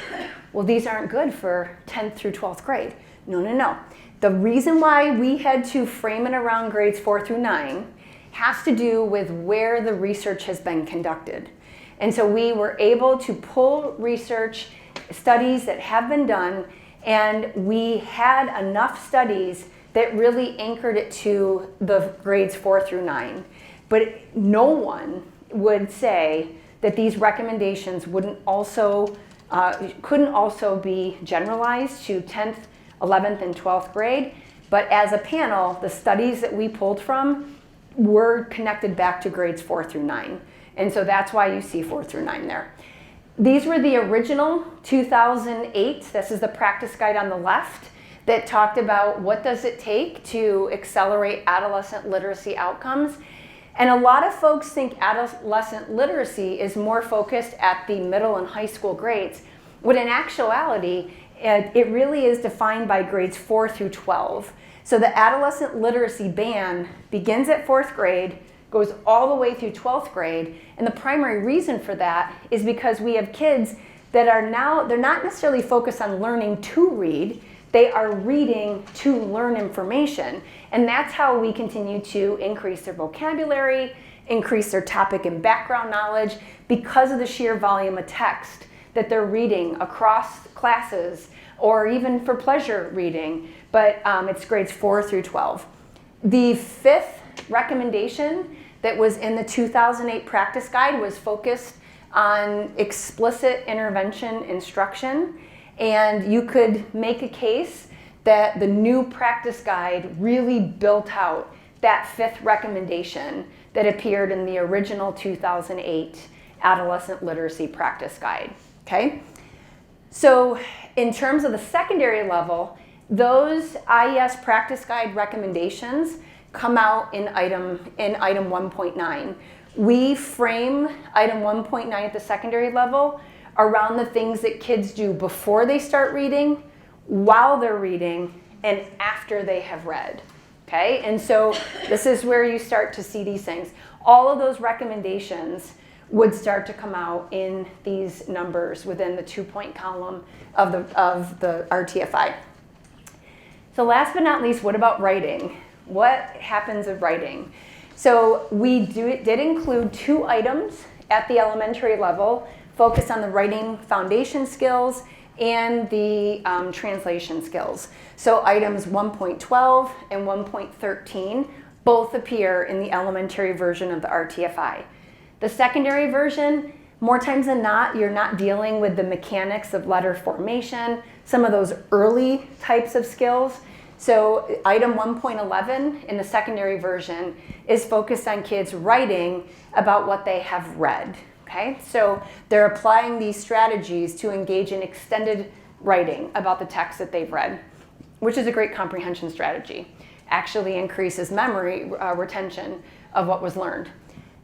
well, these aren't good for 10th through 12th grade. No. The reason why we had to frame it around grades 4 through 9 has to do with where the research has been conducted. And so we were able to pull research studies that have been done And we had enough studies that really anchored it to the grades 4 through 9. But no one would say that these recommendations couldn't also be generalized to 10th, 11th, and 12th grade. But as a panel, the studies that we pulled from were connected back to grades 4 through 9. And so that's why you see 4 through 9 there. These were the original 2008, this is the practice guide on the left, that talked about what does it take to accelerate adolescent literacy outcomes. And a lot of folks think adolescent literacy is more focused at the middle and high school grades, when in actuality, it really is defined by grades 4 through 12. So the adolescent literacy band begins at 4th grade, goes all the way through 12th grade, and the primary reason for that is because we have kids that are now, they're not necessarily focused on learning to read, they are reading to learn information. And that's how we continue to increase their vocabulary, increase their topic and background knowledge, because of the sheer volume of text that they're reading across classes, or even for pleasure reading, but it's grades 4 through 12. The 5th recommendation that was in the 2008 practice guide was focused on explicit intervention instruction. And you could make a case that the new practice guide really built out that 5th recommendation that appeared in the original 2008 adolescent literacy practice guide, okay? So in terms of the secondary level, those IES practice guide recommendations come out in item 1.9. We frame item 1.9 at the secondary level around the things that kids do before they start reading, while they're reading, and after they have read, okay? And so this is where you start to see these things. All of those recommendations would start to come out in these numbers within the 2-point column of the R-TFI. So last but not least, what about writing? What happens with writing? So we did include 2 items at the elementary level focused on the writing foundation skills and the translation skills. So items 1.12 and 1.13 both appear in the elementary version of the R-TFI. The secondary version, more times than not, you're not dealing with the mechanics of letter formation, some of those early types of skills. So item 1.11 in the secondary version is focused on kids writing about what they have read. Okay, so they're applying these strategies to engage in extended writing about the text that they've read, which is a great comprehension strategy. Actually increases memory retention of what was learned.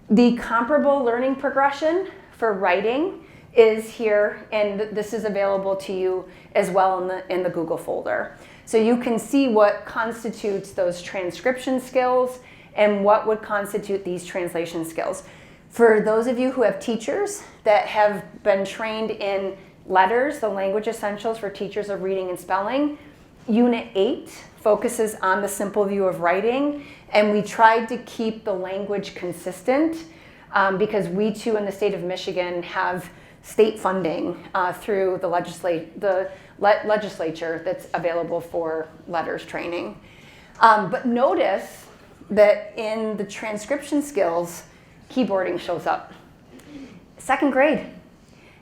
The comparable learning progression for writing is here, and this is available to you as well in the Google folder. So you can see what constitutes those transcription skills and what would constitute these translation skills. For those of you who have teachers that have been trained in letters, the language essentials for teachers of reading and spelling, Unit 8 focuses on the simple view of writing, and we tried to keep the language consistent because we too in the state of Michigan have state funding through the legislature that's available for letters training. But notice that in the transcription skills, keyboarding shows up. 2nd grade.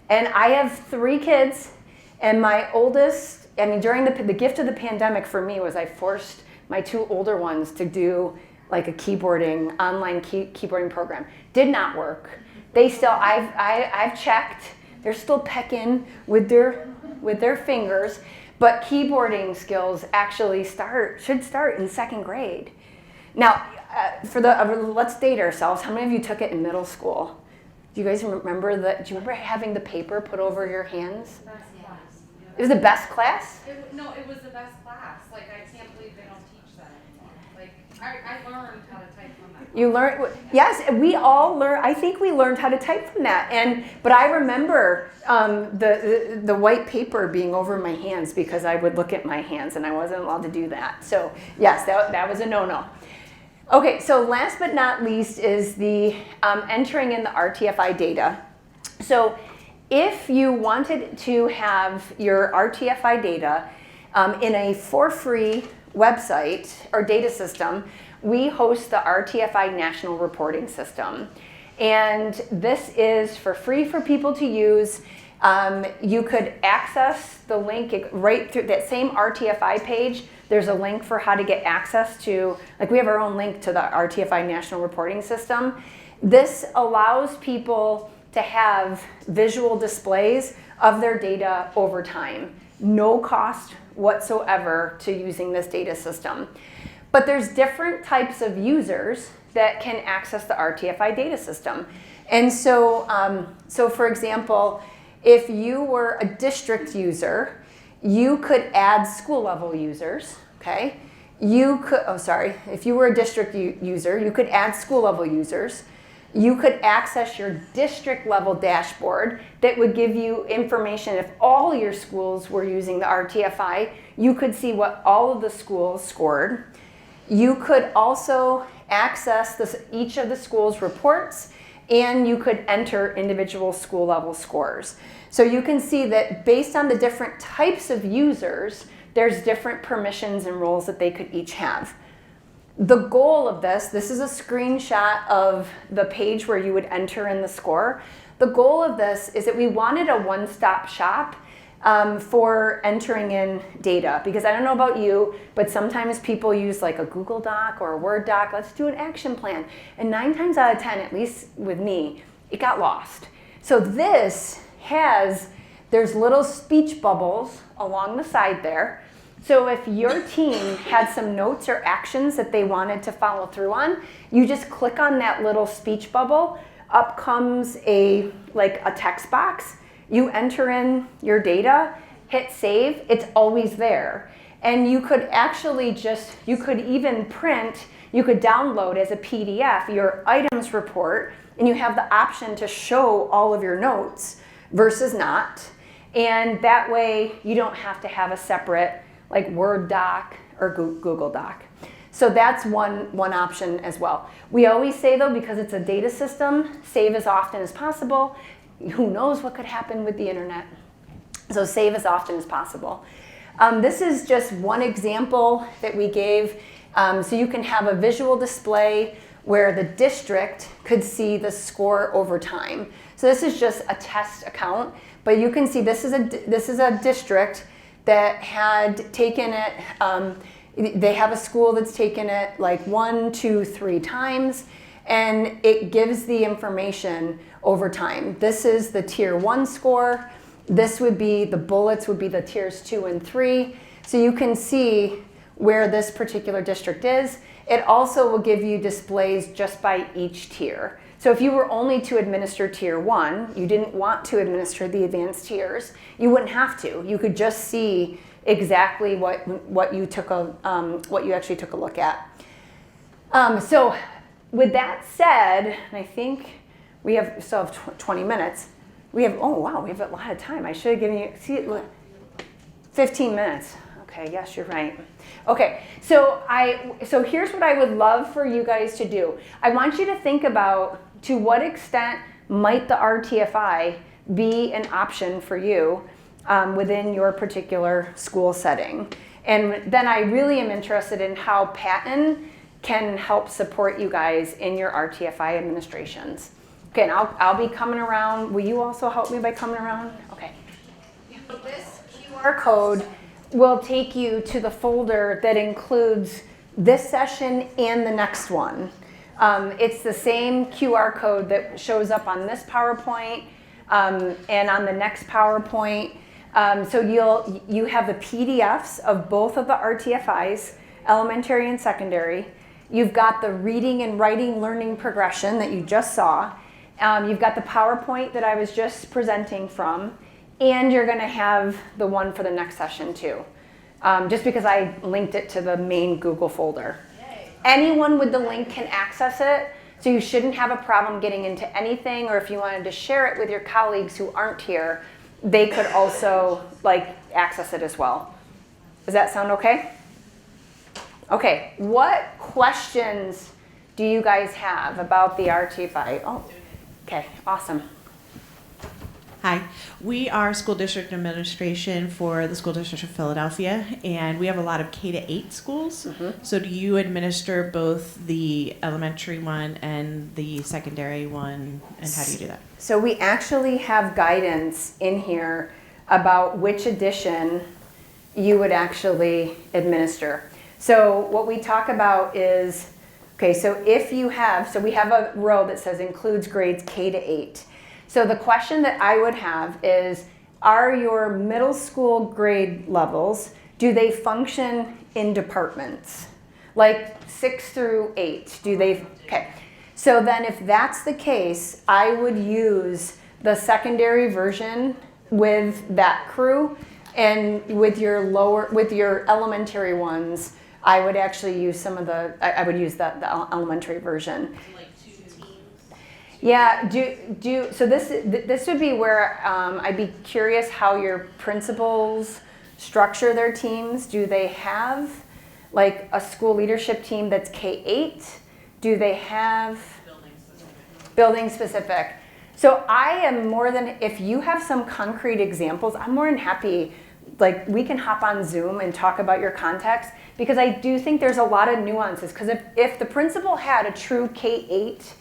And I have 3 kids, and my oldest, I mean, during the gift of the pandemic for me was I forced my 2 older ones to do like a keyboarding, online keyboarding program. Did not work. They still, I've checked, they're still pecking with their fingers, but keyboarding skills actually should start in 2nd grade. Now, let's date ourselves. How many of you took it in middle school? Do you guys remember do you remember having the paper put over your hands? Best class. It was the best class? No, it was the best class. Like, I can't believe they don't teach that anymore. Like, I learned how to type from that. You learned, yes, we all learned, I think we learned how to type from that. But I remember the white paper being over my hands because I would look at my hands and I wasn't allowed to do that. So yes, that was a no-no. Okay, so last but not least is the entering in the R-TFI data. So if you wanted to have your R-TFI data in a for-free website or data system, we host the R-TFI National Reporting System. And this is for free for people to use. You could access the link right through that same R-TFI page. There's a link for how to get access to, like we have our own link to the R-TFI National Reporting System. This allows people to have visual displays of their data over time. No cost whatsoever to using this data system. But there's different types of users that can access the R-TFI data system. And so, so for example, if you were a district user, you could add school level users, okay? You could, if you were a district user, you could add school level users. You could access your district level dashboard that would give you information. If all your schools were using the R-TFI, you could see what all of the schools scored. You could also access each of the schools' reports, and you could enter individual school level scores. So you can see that based on the different types of users, there's different permissions and roles that they could each have. The goal of this is a screenshot of the page where you would enter in the score. The goal of this is that we wanted a one-stop shop for entering in data, because I don't know about you, but sometimes people use like a Google Doc or a Word doc. Let's do an action plan. And 9 times out of 10, at least with me, it got lost. So there's little speech bubbles along the side there. So if your team had some notes or actions that they wanted to follow through on, you just click on that little speech bubble. Up comes a text box. You enter in your data, hit save, it's always there. And you could actually you could even print, you could download as a PDF your items report, and you have the option to show all of your notes versus not. And that way you don't have to have a separate like Word doc or Google Doc. So that's one option as well. We always say though, because it's a data system, save as often as possible. Who knows what could happen with the internet? So save as often as possible. This is just one example that we gave. So you can have a visual display where the district could see the score over time. So this is just a test account, but you can see this is a district that had taken it, they have a school that's taken it like 1, 2, 3 times, and it gives the information over time. This is the tier 1 score. This would be, the bullets would be the tiers 2 and 3. So you can see where this particular district is. It also will give you displays just by each tier. So if you were only to administer tier 1, you didn't want to administer the advanced tiers, you wouldn't have to. You could just see exactly what you actually took a look at. So with that said, and I think we still have 20 minutes. We have a lot of time. I should have given you, 15 minutes. Okay, yes, you're right. Okay, so here's what I would love for you guys to do. I want you to think about, to what extent might the R-TFI be an option for you within your particular school setting? And then I really am interested in how Patton can help support you guys in your R-TFI administrations. Okay, and I'll be coming around. Will you also help me by coming around? Okay. So this QR code will take you to the folder that includes this session and the next one. It's the same QR code that shows up on this PowerPoint and on the next PowerPoint. So you have the PDFs of both of the R-TFIs, elementary and secondary. You've got the reading and writing learning progression that you just saw. You've got the PowerPoint that I was just presenting from, and you're going to have the one for the next session too, just because I linked it to the main Google folder. Anyone with the link can access it, so you shouldn't have a problem getting into anything, or if you wanted to share it with your colleagues who aren't here, they could also access it as well. Does that sound okay? Okay, what questions do you guys have about the R-TFI? Oh, okay, awesome. Hi, we are school district administration for the school district of Philadelphia, and we have a lot of K-8 schools. So do you administer both the elementary one and the secondary one, and how do you do that? So we actually have guidance in here about which edition you would actually administer. So what we talk about is, okay, so if you have, so we have a row that says includes grades K-8. So the question that I would have is, are your middle school grade levels, do they function in departments? Like 6 through 8, do they, okay. So then if that's the case, I would use the secondary version with that crew, and with your elementary ones, I would actually use some of I would use the elementary version. Yeah, so this would be where I'd be curious how your principals structure their teams. Do they have like a school leadership team that's K-8? Do they have building specific? So I am more than, if you have some concrete examples, I'm more than happy, like we can hop on Zoom and talk about your context, because I do think there's a lot of nuances. Because if the principal had a true K-8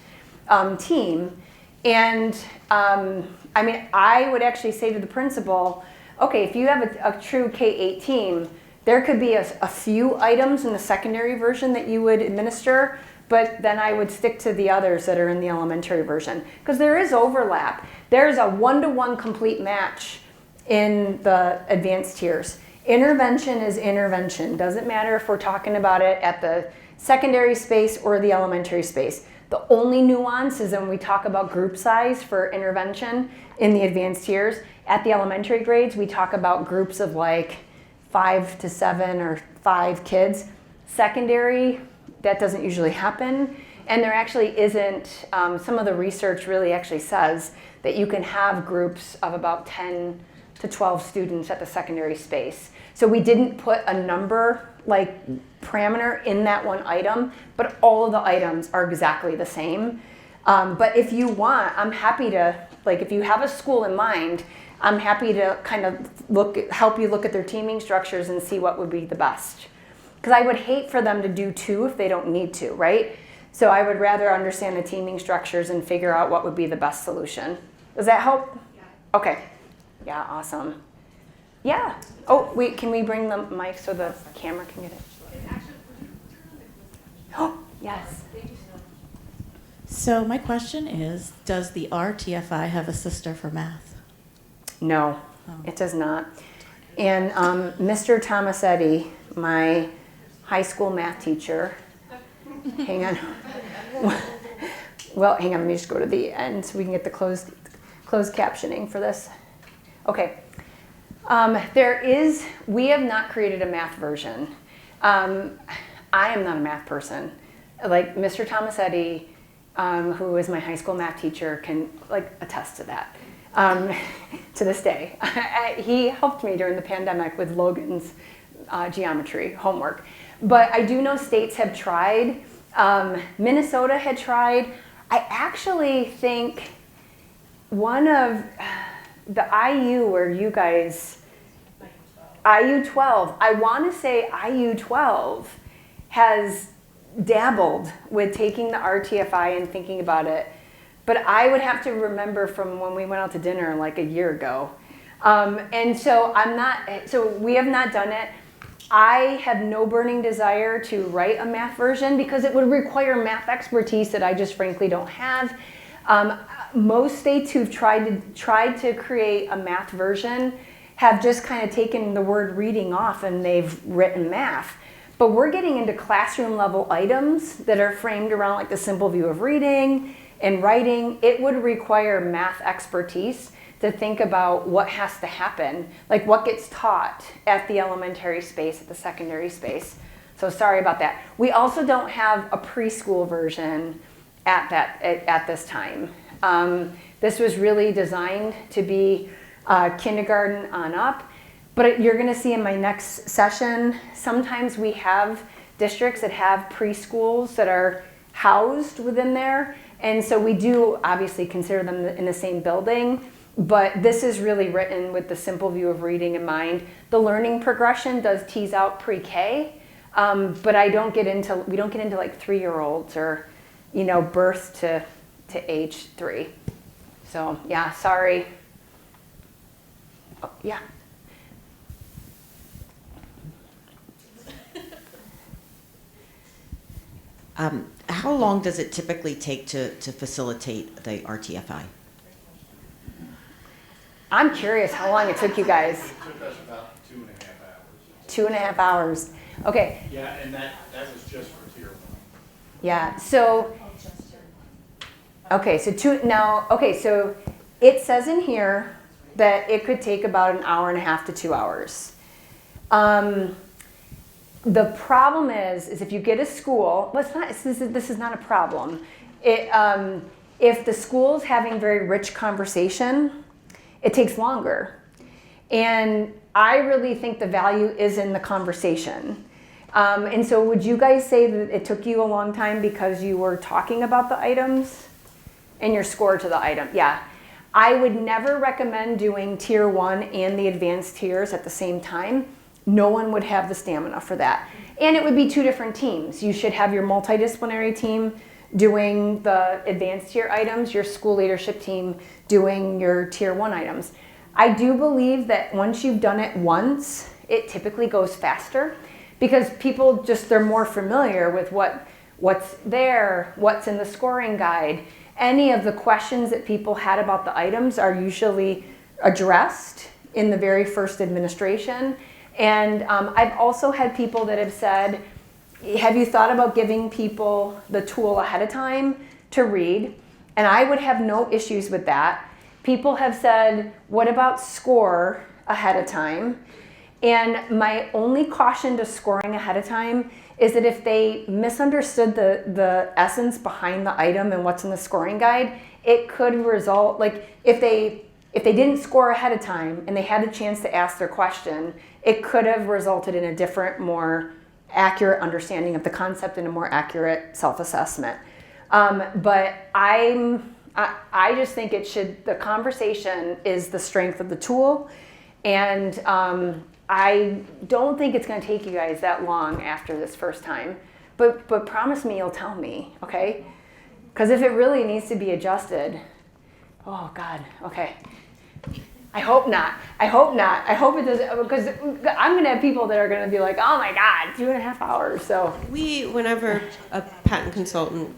team, and I mean, I would actually say to the principal, okay, if you have a true K-8 team, there could be a few items in the secondary version that you would administer, but then I would stick to the others that are in the elementary version, because there is overlap. There's a one-to-one complete match in the advanced tiers. Intervention is intervention. Doesn't matter if we're talking about it at the secondary space or the elementary space. The only nuance is when we talk about group size for intervention in the advanced tiers. At the elementary grades, we talk about groups of like 5 to 7 or 5 kids. Secondary, that doesn't usually happen. And there actually isn't, some of the research really actually says that you can have groups of about 10 to 12 students at the secondary space. So we didn't put a number like parameter in that one item, but all of the items are exactly the same. But if you want, I'm happy to, like if you have a school in mind, I'm happy to kind of help you look at their teaming structures and see what would be the best. Because I would hate for them to do 2 if they don't need to, right? So I would rather understand the teaming structures and figure out what would be the best solution. Does that help? Yeah. Okay. Yeah, awesome. Yeah. Oh, wait, can we bring the mic so the camera can get it? Oh, yes. So my question is, does the R-TFI have a sister for math? No, it does not. And Mr. Tomasetti, my high school math teacher, hang on. Well, hang on, let me just go to the end so we can get the closed captioning for this. Okay. We have not created a math version. I am not a math person. Like Mr. Tomasetti, who is my high school math teacher, can like attest to that. To this day. He helped me during the pandemic with Logan's geometry homework. But I do know states have tried. Minnesota had tried. I actually think one of the IU where you guys, IU-12, I want to say IU-12 has dabbled with taking the R-TFI and thinking about it. But I would have to remember from when we went out to dinner like a year ago. And so we have not done it. I have no burning desire to write a math version because it would require math expertise that I just frankly don't have. Most states who've tried to create a math version have just kind of taken the word reading off and they've written math. But we're getting into classroom level items that are framed around like the simple view of reading and writing. It would require math expertise to think about what has to happen, like what gets taught at the elementary space, at the secondary space. So sorry about that. We also don't have a preschool version at this time. This was really designed to be kindergarten on up. But you're going to see in my next session, sometimes we have districts that have preschools that are housed within there. And so we do obviously consider them in the same building. But this is really written with the simple view of reading in mind. The learning progression does tease out pre-K, but we don't get into like 3-year-olds or, birth to age 3. So yeah, sorry. Oh, yeah. How long does it typically take to facilitate the R-TFI? I'm curious how long it took you guys. It took us about 2.5 hours. 2.5 hours. Okay. Yeah, and that was just for tier 1. Yeah. So. Okay. So it says in here that it could take about 1.5 hours to 2 hours. The problem is if you get a school, well, this is not a problem. If the school's having very rich conversation, it takes longer. And I really think the value is in the conversation. And so would you guys say that it took you a long time because you were talking about the items and your score to the item? Yeah. I would never recommend doing tier 1 and the advanced tiers at the same time. No one would have the stamina for that. And it would be 2 different teams. You should have your multidisciplinary team doing the advanced tier items, your school leadership team doing your tier 1 items. I do believe that once you've done it once, it typically goes faster because people they're more familiar with what's there, what's in the scoring guide. Any of the questions that people had about the items are usually addressed in the very first administration. And I've also had people that have said, have you thought about giving people the tool ahead of time to read? And I would have no issues with that. People have said, what about score ahead of time? And my only caution to scoring ahead of time is that if they misunderstood the essence behind the item and what's in the scoring guide, it could result, like if they didn't score ahead of time and they had a chance to ask their question, it could have resulted in a different, more accurate understanding of the concept and a more accurate self-assessment. But I just think the conversation is the strength of the tool. And I don't think it's going to take you guys that long after this first time. But promise me you'll tell me, okay? Because if it really needs to be adjusted, oh God, okay. I hope not. I hope it doesn't, because I'm going to have people that are going to be like, oh my God, 2.5 hours. So Whenever a patent consultant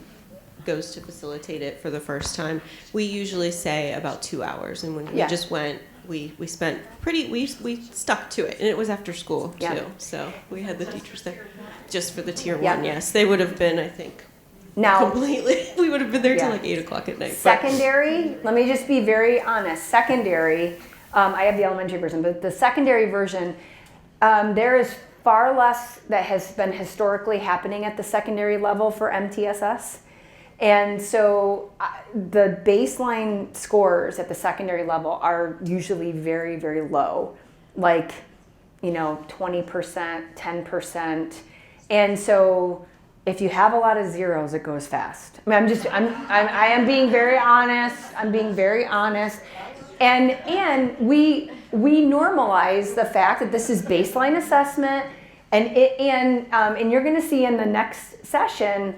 goes to facilitate it for the first time, we usually say about 2 hours. And when we just went, we spent we stuck to it, and it was after school too. So we had the teachers there just for the tier 1. Yes, they would have been, I think, now completely. We would have been there till like 8 o'clock at night. Secondary, let me just be very honest. Secondary, I have the elementary version, but the secondary version, there is far less that has been historically happening at the secondary level for MTSS. And so the baseline scores at the secondary level are usually very, very low, like, 20%, 10%. And so if you have a lot of zeros, it goes fast. I mean, I am being very honest. I'm being very honest. And we normalize the fact that this is baseline assessment, and you're going to see in the next session,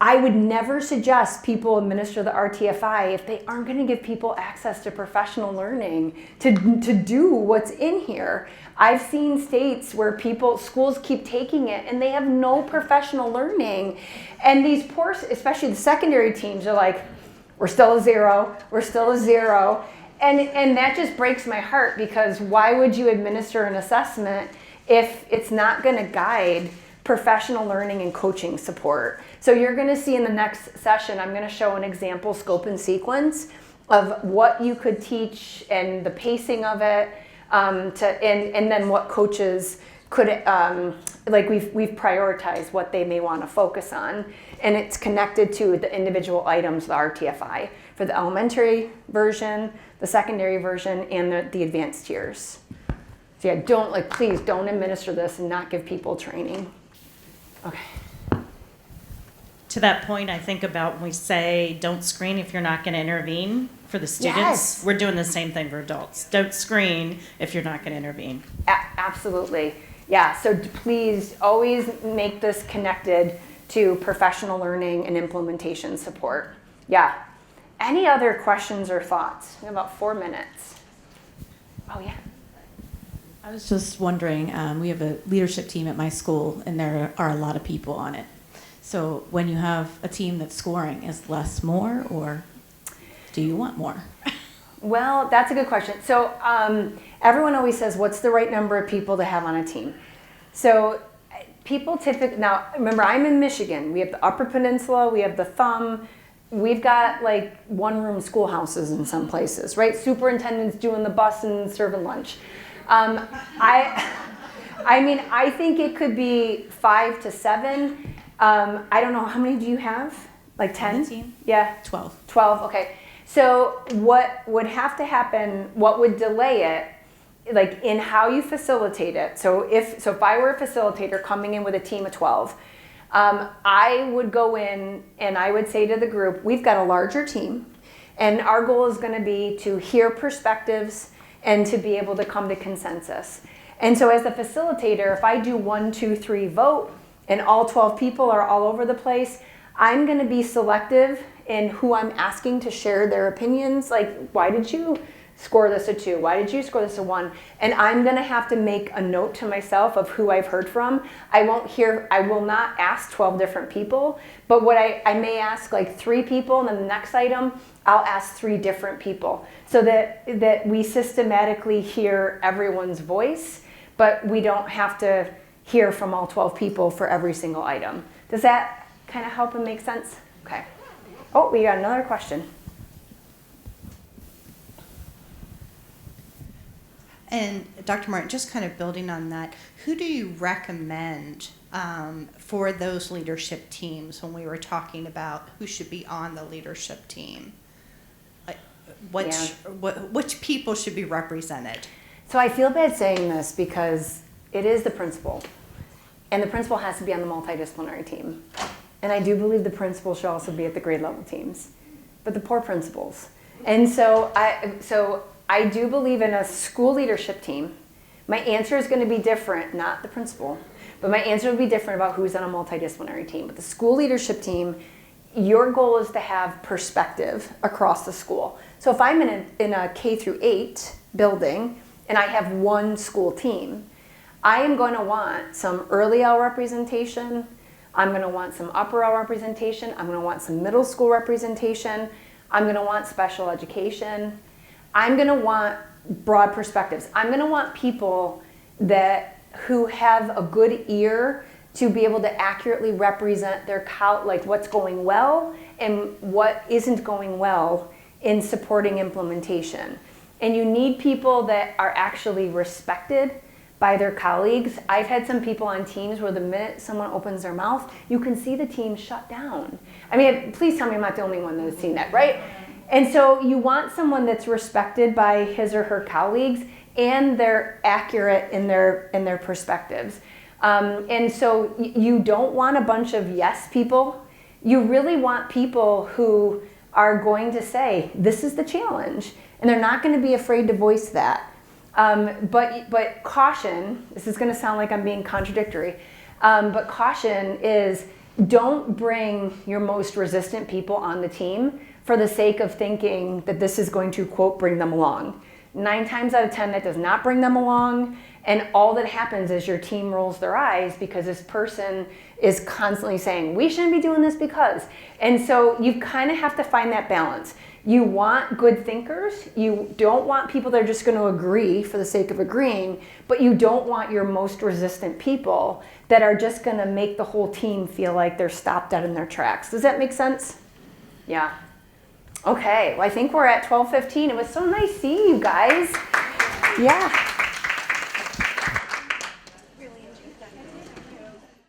I would never suggest people administer the R-TFI if they aren't going to give people access to professional learning to do what's in here. I've seen states where schools keep taking it and they have no professional learning. And these poor, especially the secondary teams, are like, we're still a zero, we're still a zero. And that just breaks my heart, because why would you administer an assessment if it's not going to guide professional learning and coaching support? So you're going to see in the next session, I'm going to show an example scope and sequence of what you could teach and the pacing of it, and then what coaches could, we've prioritized what they may want to focus on. And it's connected to the individual items, the R-TFI, for the elementary version, the secondary version, and the advanced tiers. So yeah, please don't administer this and not give people training. Okay. to that point, I think about when we say don't screen if you're not going to intervene for the students. Yes. We're doing the same thing for adults. Don't screen if you're not going to intervene. Absolutely. Yeah, so please always make this connected to professional learning and implementation support. Yeah. Any other questions or thoughts? We have about 4 minutes. Oh, yeah. I was just wondering, we have a leadership team at my school, and there are a lot of people on it. So when you have a team that's scoring, is less more, or do you want more? Well, that's a good question. So everyone always says, what's the right number of people to have on a team? So people typically, now remember, I'm in Michigan. We have the Upper Peninsula, we have the Thumb. We've got like one-room schoolhouses in some places, right? Superintendents doing the bus and serving lunch. I mean, I think it could be 5 to 7. I don't know, how many do you have? Like 10? Team? Yeah. 12. 12, okay. So what would have to happen, what would delay it, like in how you facilitate it. So if I were a facilitator coming in with a team of 12, I would go in and I would say to the group, we've got a larger team, and our goal is going to be to hear perspectives and to be able to come to consensus. And so as a facilitator, if I do 1, 2, 3 vote, and all 12 people are all over the place, I'm going to be selective in who I'm asking to share their opinions. Like, why did you score this a 2? Why did you score this a 1? And I'm going to have to make a note to myself of who I've heard from. I will not ask 12 different people, but what I may ask like 3 people, and then the next item, I'll ask 3 different people, so that we systematically hear everyone's voice, but we don't have to hear from all 12 people for every single item. Does that kind of help and make sense? Okay. Oh, we got another question. And Dr. Martin, just kind of building on that, who do you recommend for those leadership teams when we were talking about who should be on the leadership team? Like, which people should be represented? So I feel bad saying this because it is the principal, and the principal has to be on the multidisciplinary team. And I do believe the principal should also be at the grade level teams, but the poor principals. And so I do believe in a school leadership team. My answer is going to be different, not the principal, but my answer will be different about who's on a multidisciplinary team. But the school leadership team, your goal is to have perspective across the school. So if I'm in a K through 8 building and I have one school team, I am going to want some early hour representation. I'm going to want some upper hour representation. I'm going to want some middle school representation. I'm going to want special education. I'm going to want broad perspectives. I'm going to want people who have a good ear to be able to accurately represent their like what's going well and what isn't going well in supporting implementation. And you need people that are actually respected by their colleagues. I've had some people on teams where the minute someone opens their mouth, you can see the team shut down. I mean, please tell me I'm not the only one that's seen that, right? And so you want someone that's respected by his or her colleagues, and they're accurate in their perspectives. And so you don't want a bunch of yes people. You really want people who are going to say, this is the challenge, and they're not going to be afraid to voice that. But caution, this is going to sound like I'm being contradictory, but caution is don't bring your most resistant people on the team for the sake of thinking that this is going to, quote, bring them along. 9 times out of 10, that does not bring them along, and all that happens is your team rolls their eyes because this person is constantly saying, we shouldn't be doing this because. And so you kind of have to find that balance. You want good thinkers. You don't want people that are just going to agree for the sake of agreeing, but you don't want your most resistant people that are just going to make the whole team feel like they're stopped dead in their tracks. Does that make sense? Yeah. Okay, well, I think we're at 12:15. It was so nice seeing you guys. Yeah.